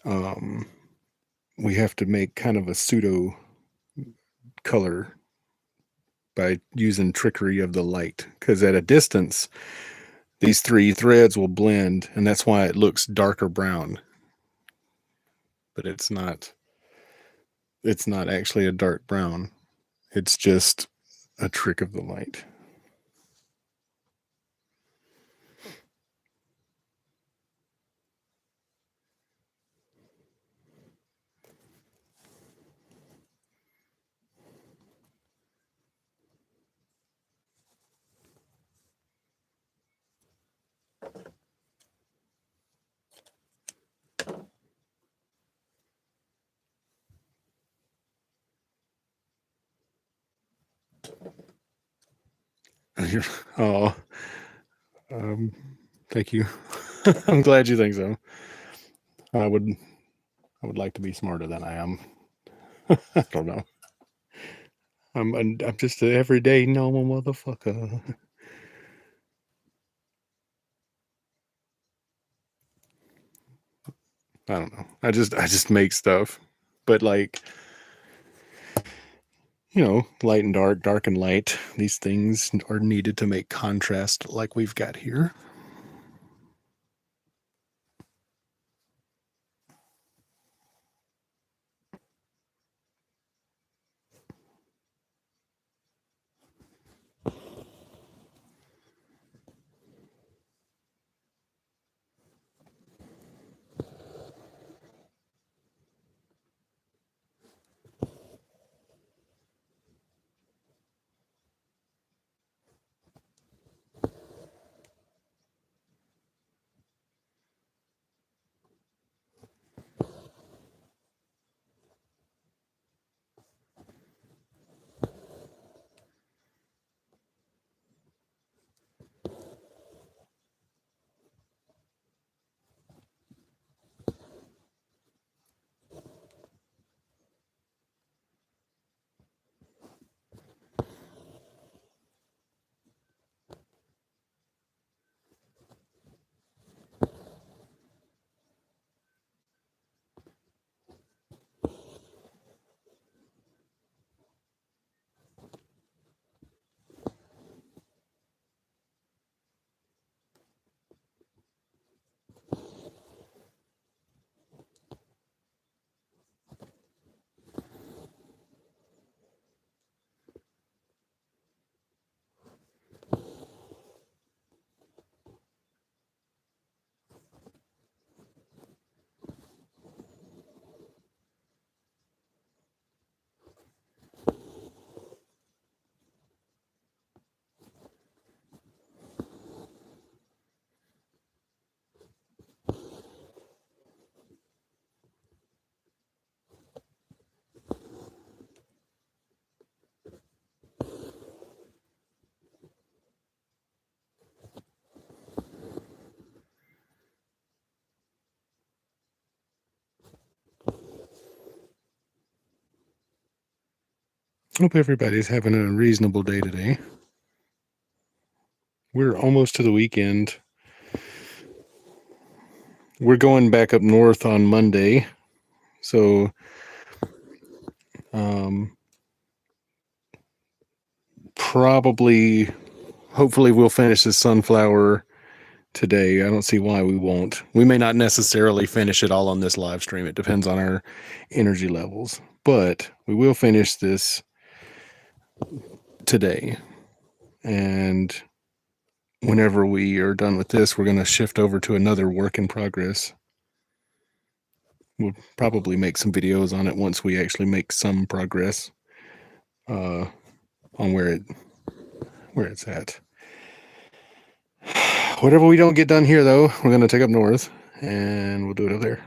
we have to make kind of a pseudo color by using trickery of the light, because at a distance these three threads will blend, and that's why it looks darker brown, but it's not actually a dark brown. It's just a trick of the light. Oh, thank you. I'm glad you think so. I would like to be smarter than I am. I don't know. I'm just an everyday normal motherfucker. I don't know. I just make stuff, but like, you know, light and dark, dark and light. These things are needed to make contrast, like we've got here. Hope everybody's having a reasonable day today. We're almost to the weekend. We're going back up north on Monday, so probably, hopefully, we'll finish the sunflower today. I don't see why we won't. We may not necessarily finish it all on this live stream. It depends on our energy levels, but we will finish this today. And whenever we are done with this, we're going to shift over to another work in progress. We'll probably make some videos on it once we actually make some progress on where it's at. Whatever we don't get done here, though, we're going to take up north, and we'll do it up there.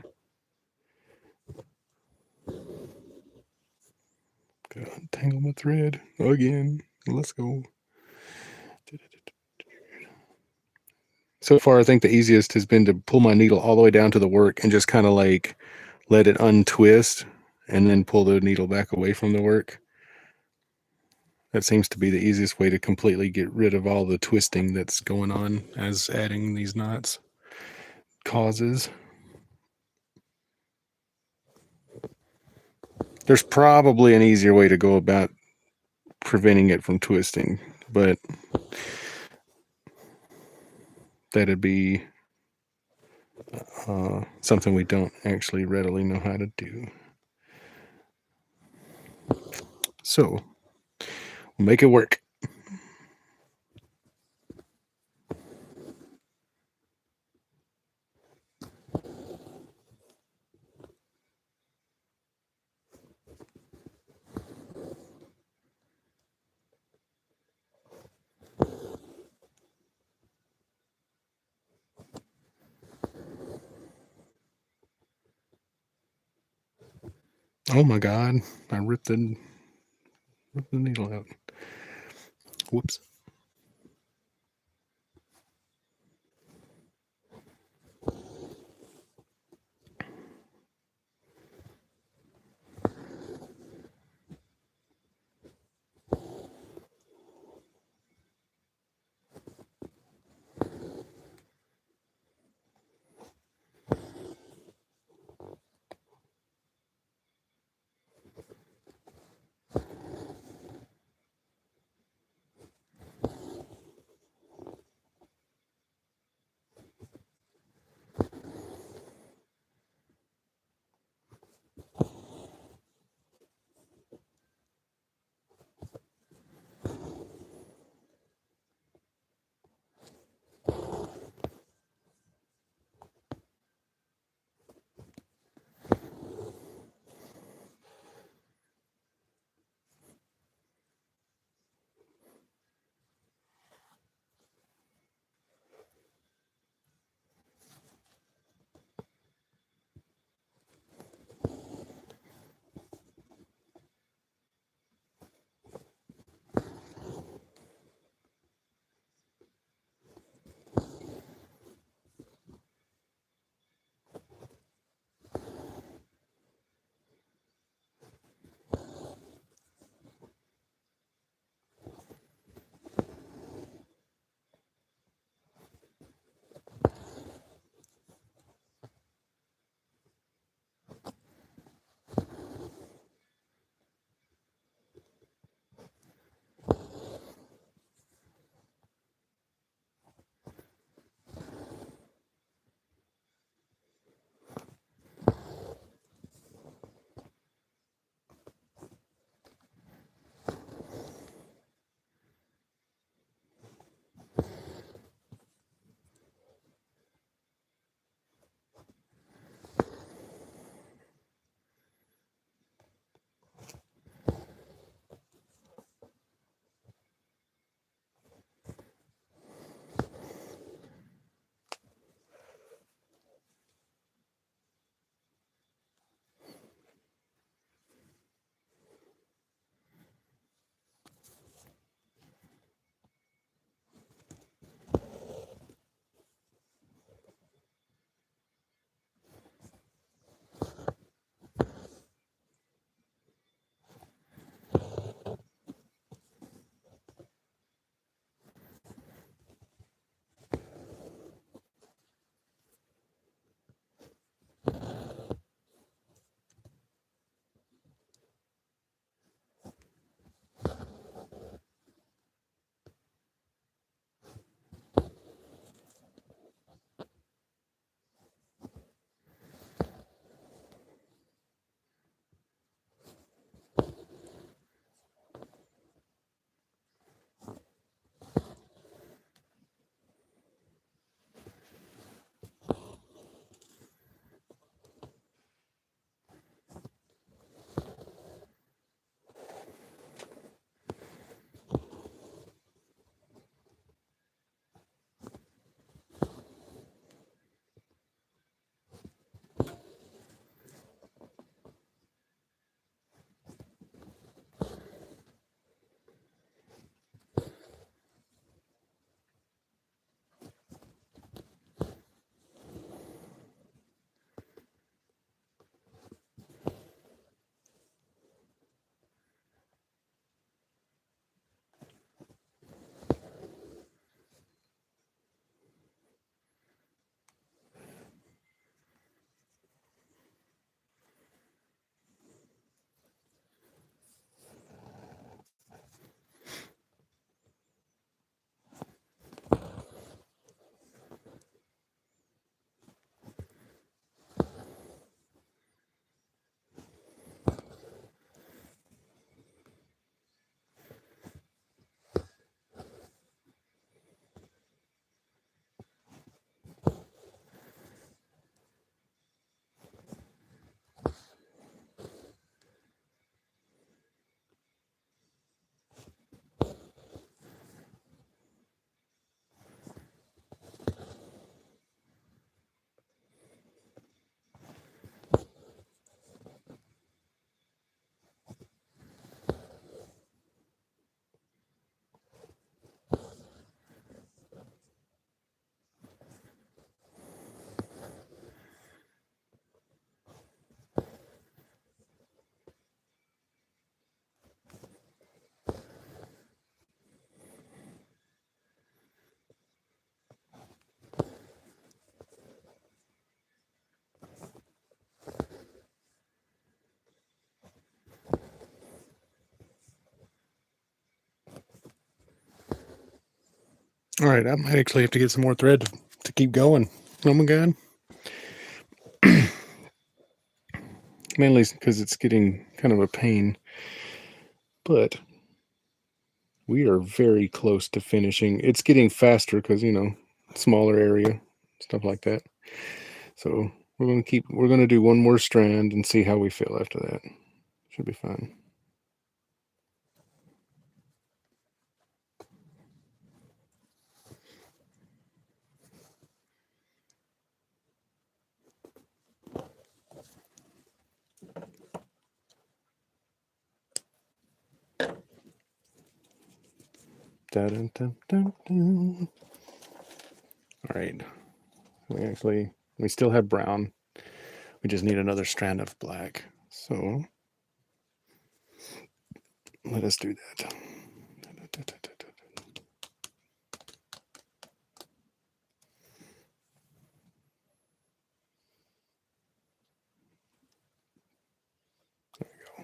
Tangle my thread again. Let's go. So far, I think the easiest has been to pull my needle all the way down to the work and just kind of like let it untwist and then pull the needle back away from the work. That seems to be the easiest way to completely get rid of all the twisting that's going on as adding these knots causes. There's probably an easier way to go about preventing it from twisting, but that'd be something we don't actually readily know how to do. So, we'll make it work. Oh my God, I ripped the needle out. Whoops. All right, I might actually have to get some more thread to keep going. Oh my god. Mainly because it's getting kind of a pain. But we are very close to finishing. It's getting faster because, smaller area, stuff like that. So we're going to do one more strand and see how we feel after that. Should be fun. Dun, dun, dun, dun. All right. We still have brown. We just need another strand of black. So let us do that. There we go.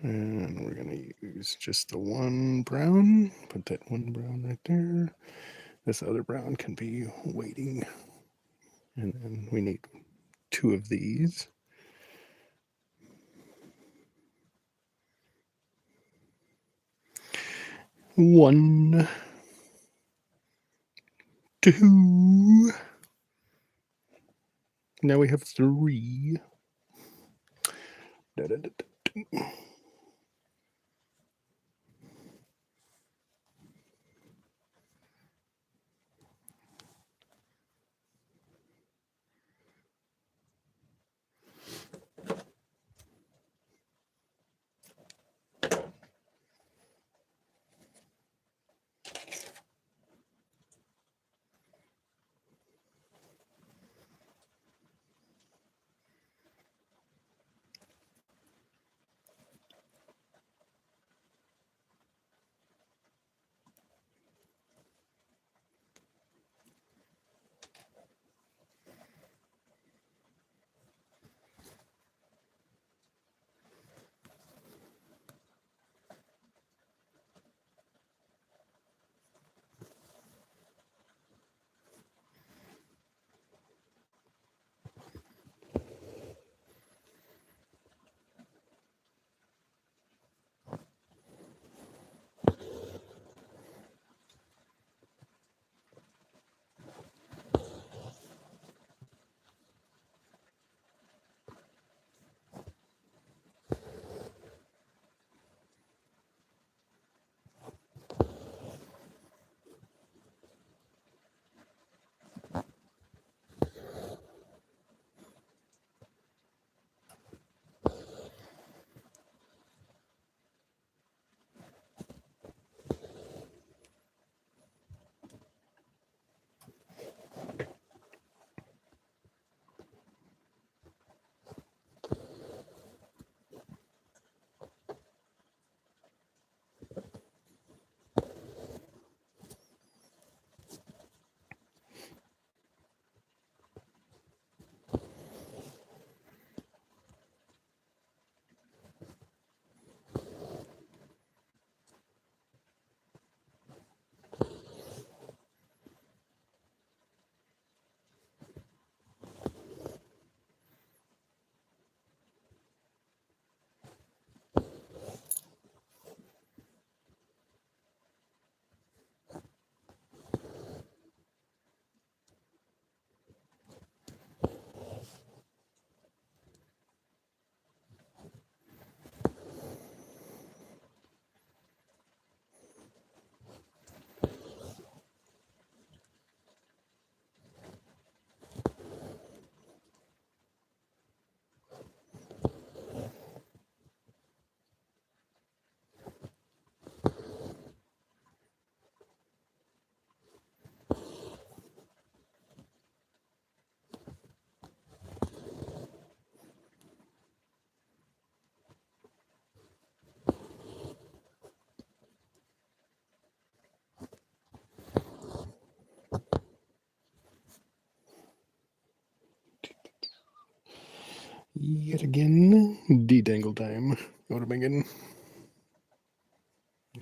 And we're going to use just the one brown. Put that one brown right there. This other brown can be waiting. And then we need 2 of these. One, 2. Now we have 3. Da, da, da, da. Yet again, detangle time. What am I getting?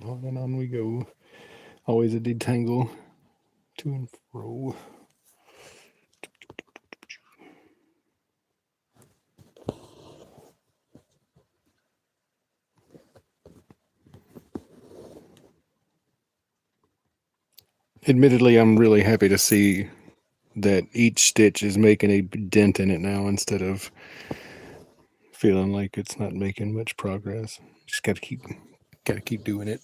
On and on we go. Always a detangle. To and fro. Admittedly, I'm really happy to see that each stitch is making a dent in it now instead of feeling like it's not making much progress. Just gotta keep doing it.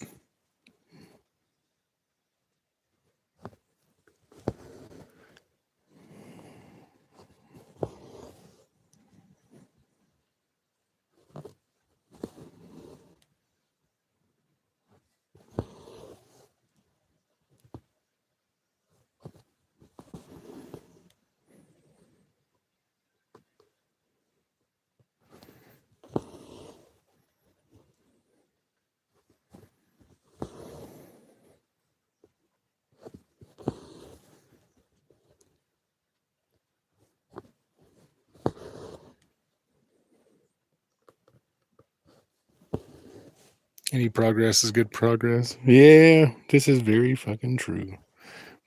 Any progress is good progress. Yeah, this is very fucking true.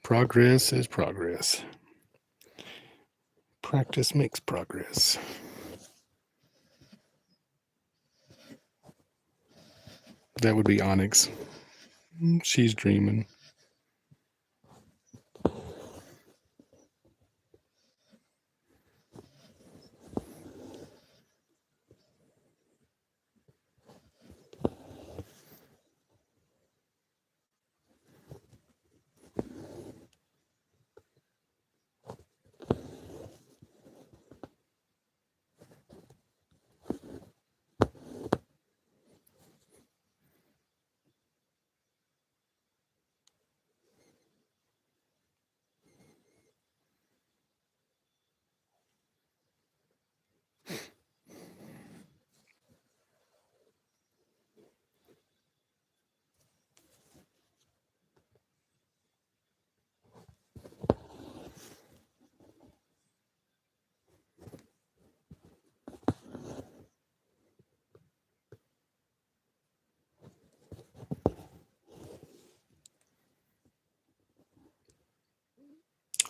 Progress is progress. Practice makes progress. That would be Onyx. She's dreaming.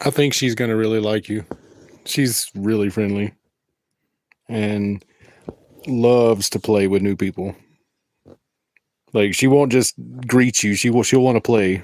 I think she's gonna really like you. She's really friendly and loves to play with new people. Like she won't just greet you. She'll want to play.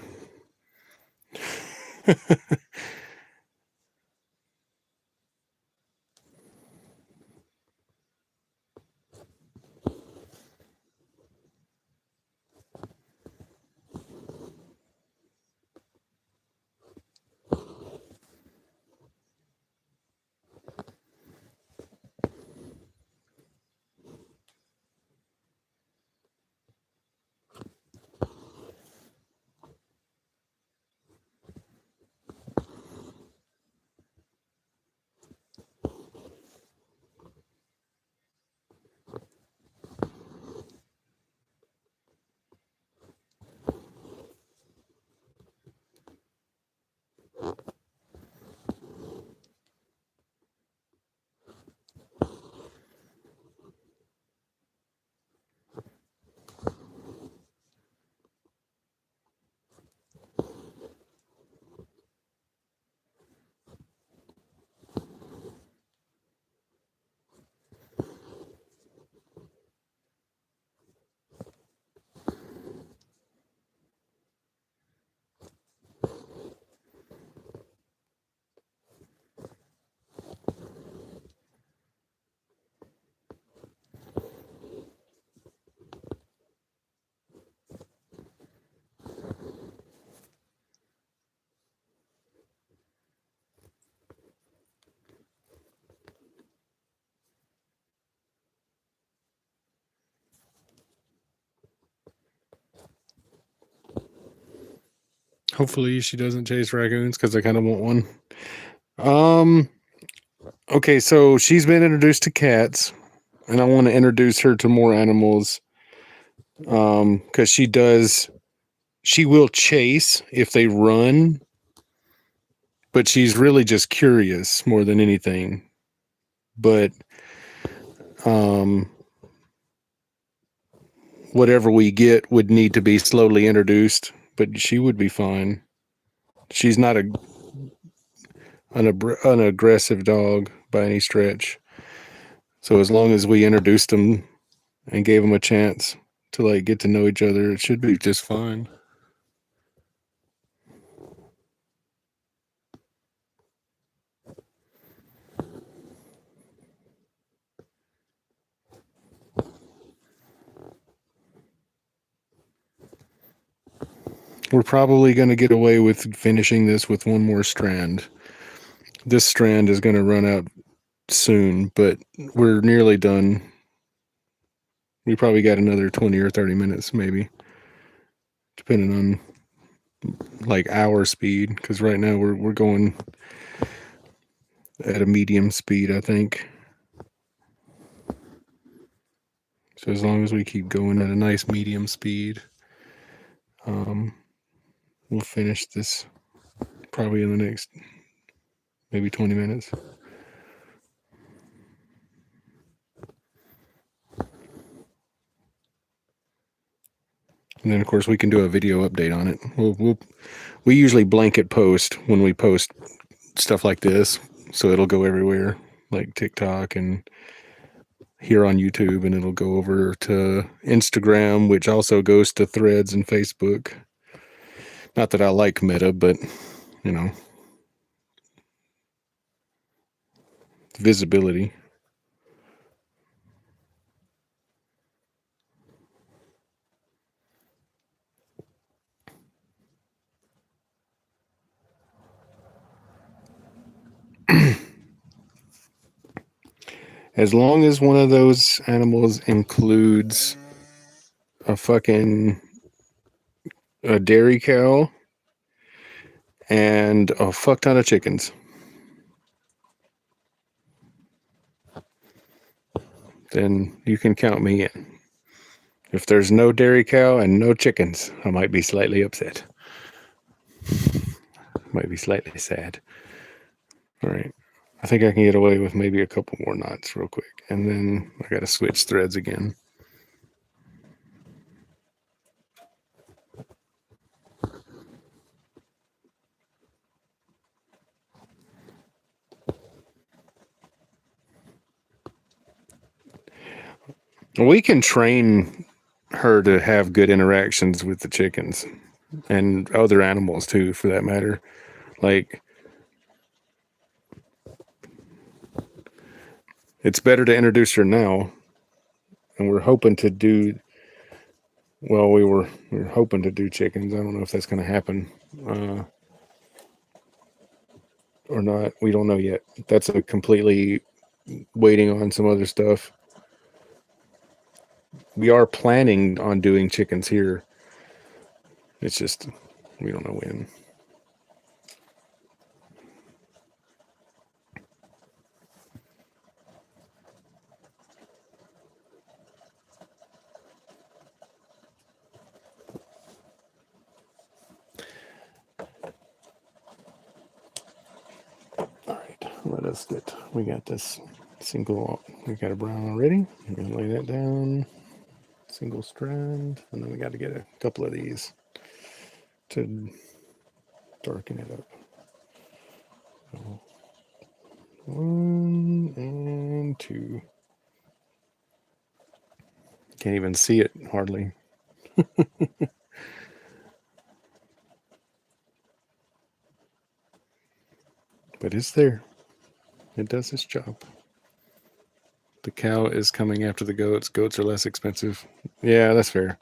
Hopefully she doesn't chase raccoons because I kind of want one. Okay, so she's been introduced to cats, and I want to introduce her to more animals. Because she will chase if they run, but she's really just curious more than anything. But Whatever we get would need to be slowly introduced, but she would be fine. She's not an aggressive dog by any stretch. So as long as we introduced them and gave them a chance to like get to know each other, it should be just fine. We're probably going to get away with finishing this with one more strand. This strand is going to run out soon, but we're nearly done. We probably got another 20 or 30 minutes, maybe, depending on like our speed. Because right now we're going at a medium speed, I think. So as long as we keep going at a nice medium speed, we'll finish this probably in the next maybe 20 minutes. And then, of course, we can do a video update on it. We usually blanket post when we post stuff like this, so it'll go everywhere, like TikTok and here on YouTube, and it'll go over to Instagram, which also goes to Threads and Facebook. Not that I like Meta, but, you know, visibility. As long as one of those animals includes a dairy cow and a fuck ton of chickens, then you can count me in. If there's no dairy cow and no chickens, I might be slightly upset. Might be slightly sad. All right. I think I can get away with maybe a couple more knots real quick. And then I got to switch threads again. We can train her to have good interactions with the chickens and other animals too, for that matter. Like, it's better to introduce her now. And we're hoping to do, well, we were hoping to do chickens. I don't know if that's going to happen or not. We don't know yet. That's a completely waiting on some other stuff. We are planning on doing chickens here. It's just, we don't know when. All right, let us we got this single, we got a brown already. I'm going to lay that down. Single strand. And then we got to get a couple of these to darken it up. So 1 and 2. Can't even see it hardly. But it's there. It does its job. The cow is coming after the goats. Goats are less expensive. Yeah, that's fair.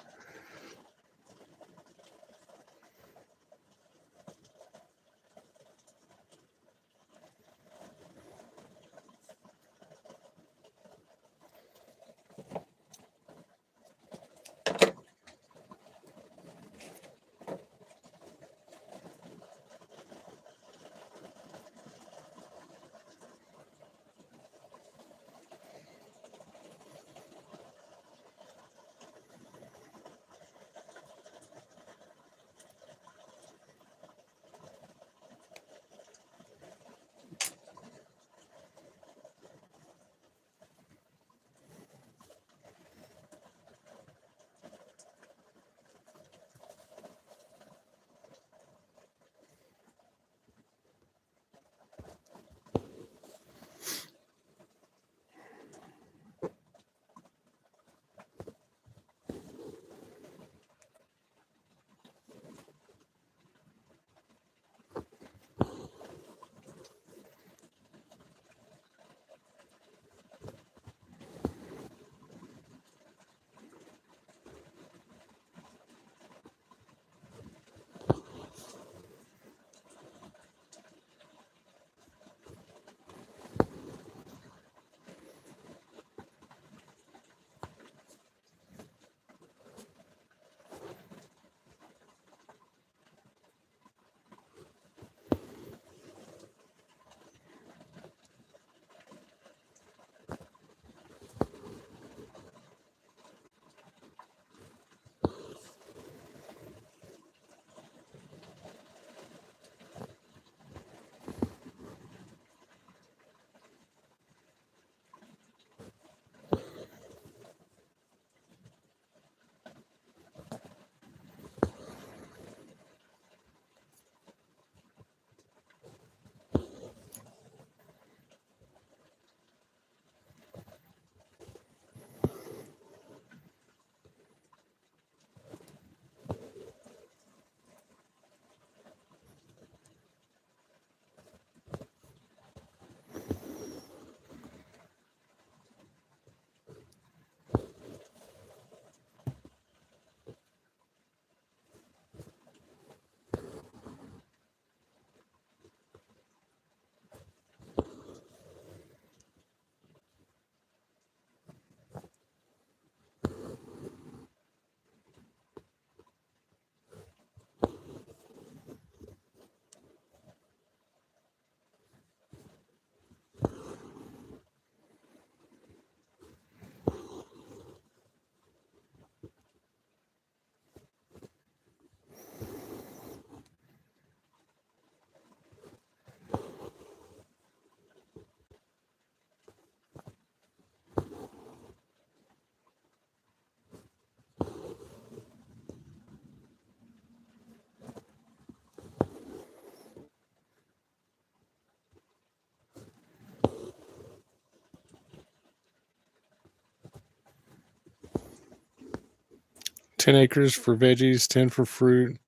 10 acres for veggies, 10 for fruit.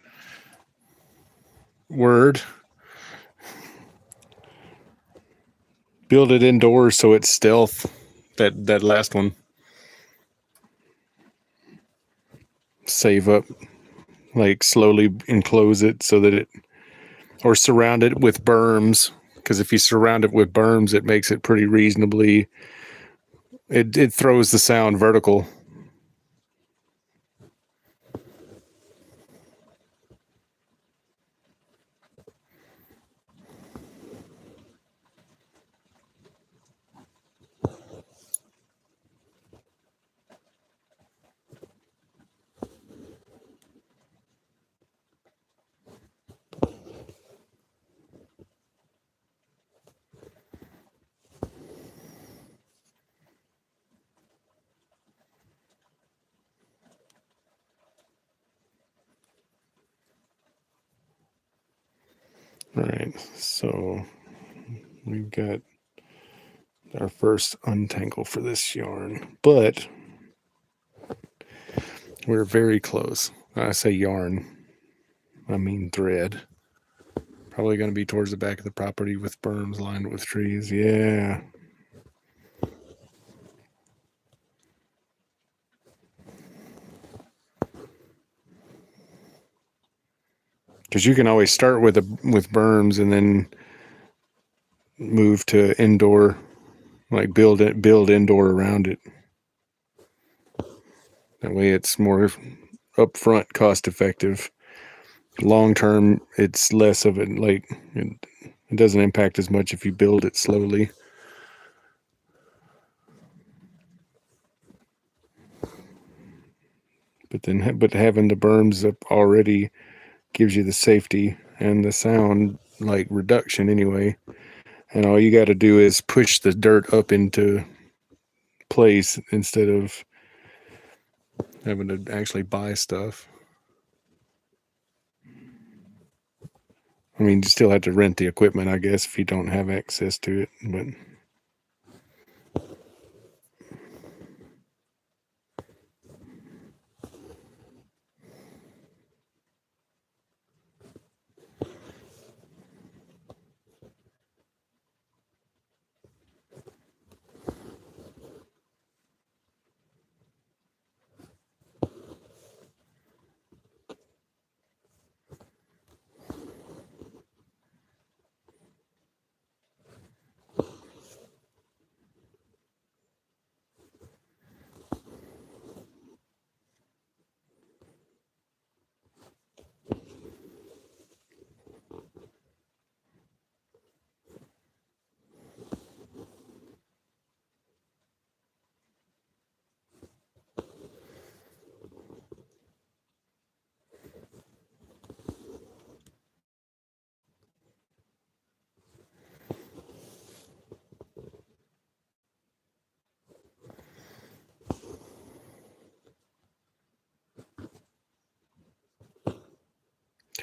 Word. Build it indoors so it's stealth. That last one. Save up. Like slowly enclose it so that it, or surround it with berms. Because if you surround it with berms, it makes it pretty reasonably, it throws the sound vertical. All right, so we've got our first untangle for this yarn, but we're very close. I say yarn, I mean thread. Probably going to be towards the back of the property with berms lined with trees. Yeah. Because you can always start with berms and then move to indoor, like build indoor around it. That way it's more upfront cost effective. Long term, it's less of it. Like it doesn't impact as much if you build it slowly. But having the berms up already gives you the safety and the sound like reduction anyway. And all you got to do is push the dirt up into place instead of having to actually buy stuff. I mean, you still have to rent the equipment, I guess, if you don't have access to it. But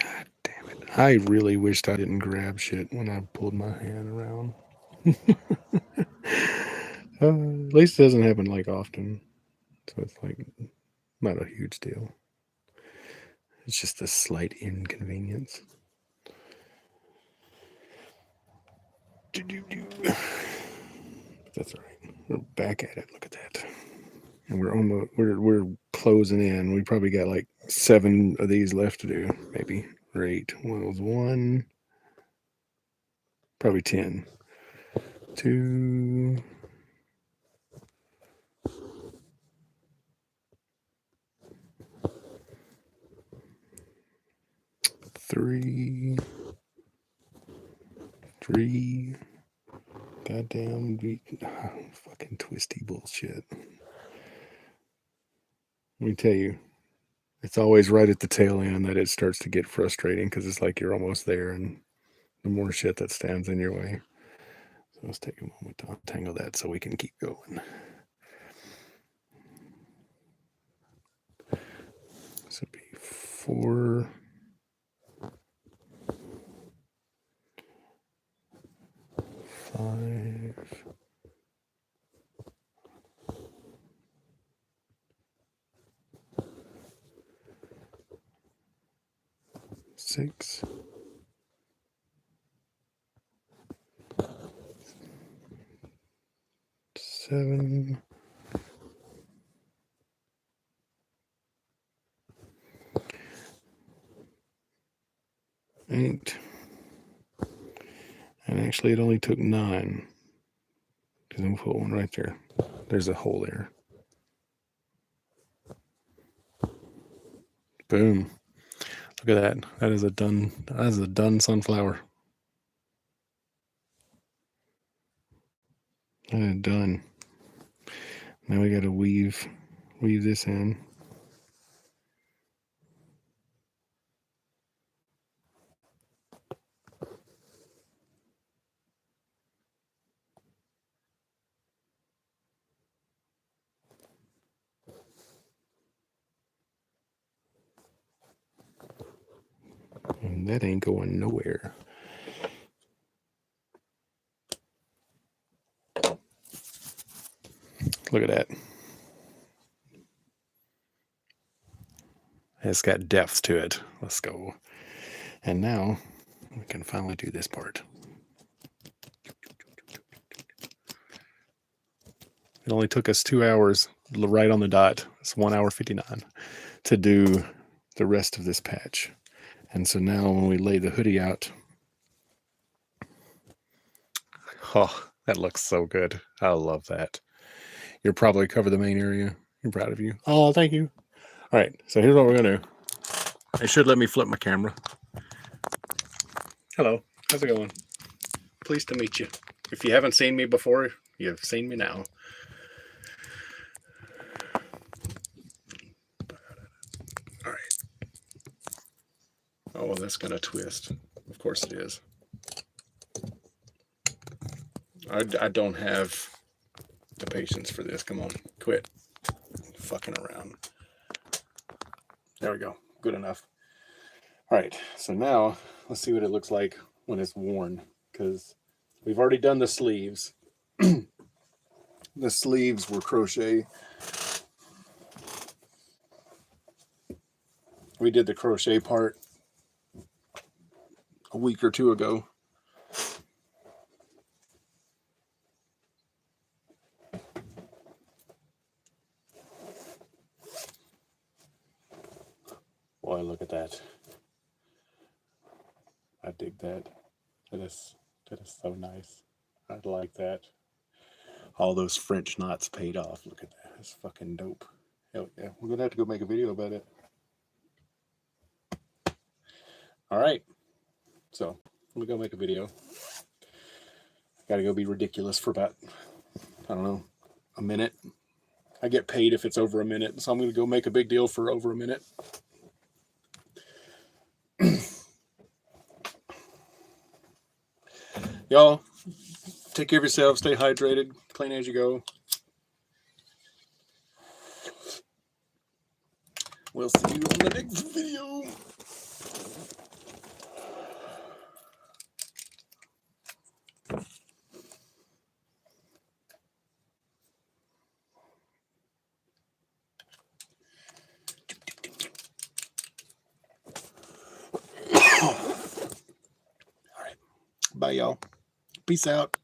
God damn it. I really wished I didn't grab shit when I pulled my hand around. At least it doesn't happen like often. So it's like not a huge deal. It's just a slight inconvenience. That's all right. We're back at it. Look at that. And we're closing in. We probably got like 7 of these left to do, maybe, or 8. One was 1, probably 10. 2, 3, 3. Goddamn, fucking twisty bullshit. Let me tell you, it's always right at the tail end that it starts to get frustrating because it's like you're almost there and the more shit that stands in your way. So let's take a moment to untangle that so we can keep going. This would be 4, 5, 6, 7, 8, and actually it only took 9, because I'm gonna put one right there. There's a hole there. Boom. Look at that. That is a done sunflower. That is done. Now we gotta weave this in. And that ain't going nowhere. Look at that. It's got depth to it. Let's go. And now we can finally do this part. It only took us 2 hours, right on the dot. It's 1 hour 59 to do the rest of this patch. And so now when we lay the hoodie out, oh, that looks so good. I love that. You'll probably cover the main area. I'm proud of you. Oh, thank you. All right, so here's what we're gonna do. It should let me flip my camera. Hello, how's it going? Pleased to meet you. If you haven't seen me before, you've seen me now. All right. Oh, that's gonna twist. Of course it is. I don't have the patience for this. Come on, quit fucking around. There we go. Good enough. All right, so now let's see what it looks like when it's worn, because we've already done the sleeves. The sleeves were crochet. We did the crochet part a week or two ago. Boy, look at that. I dig that. That is so nice. I like that. All those French knots paid off. Look at that. That's fucking dope. Hell yeah. We're going to have to go make a video about it. All right. So, I'm going to go make a video. Got to go be ridiculous for about, I don't know, a minute. I get paid if it's over a minute, so I'm going to go make a big deal for over a minute. Y'all, take care of yourselves. Stay hydrated. Clean as you go. We'll see you on the next video. All right. Bye, y'all. Peace out.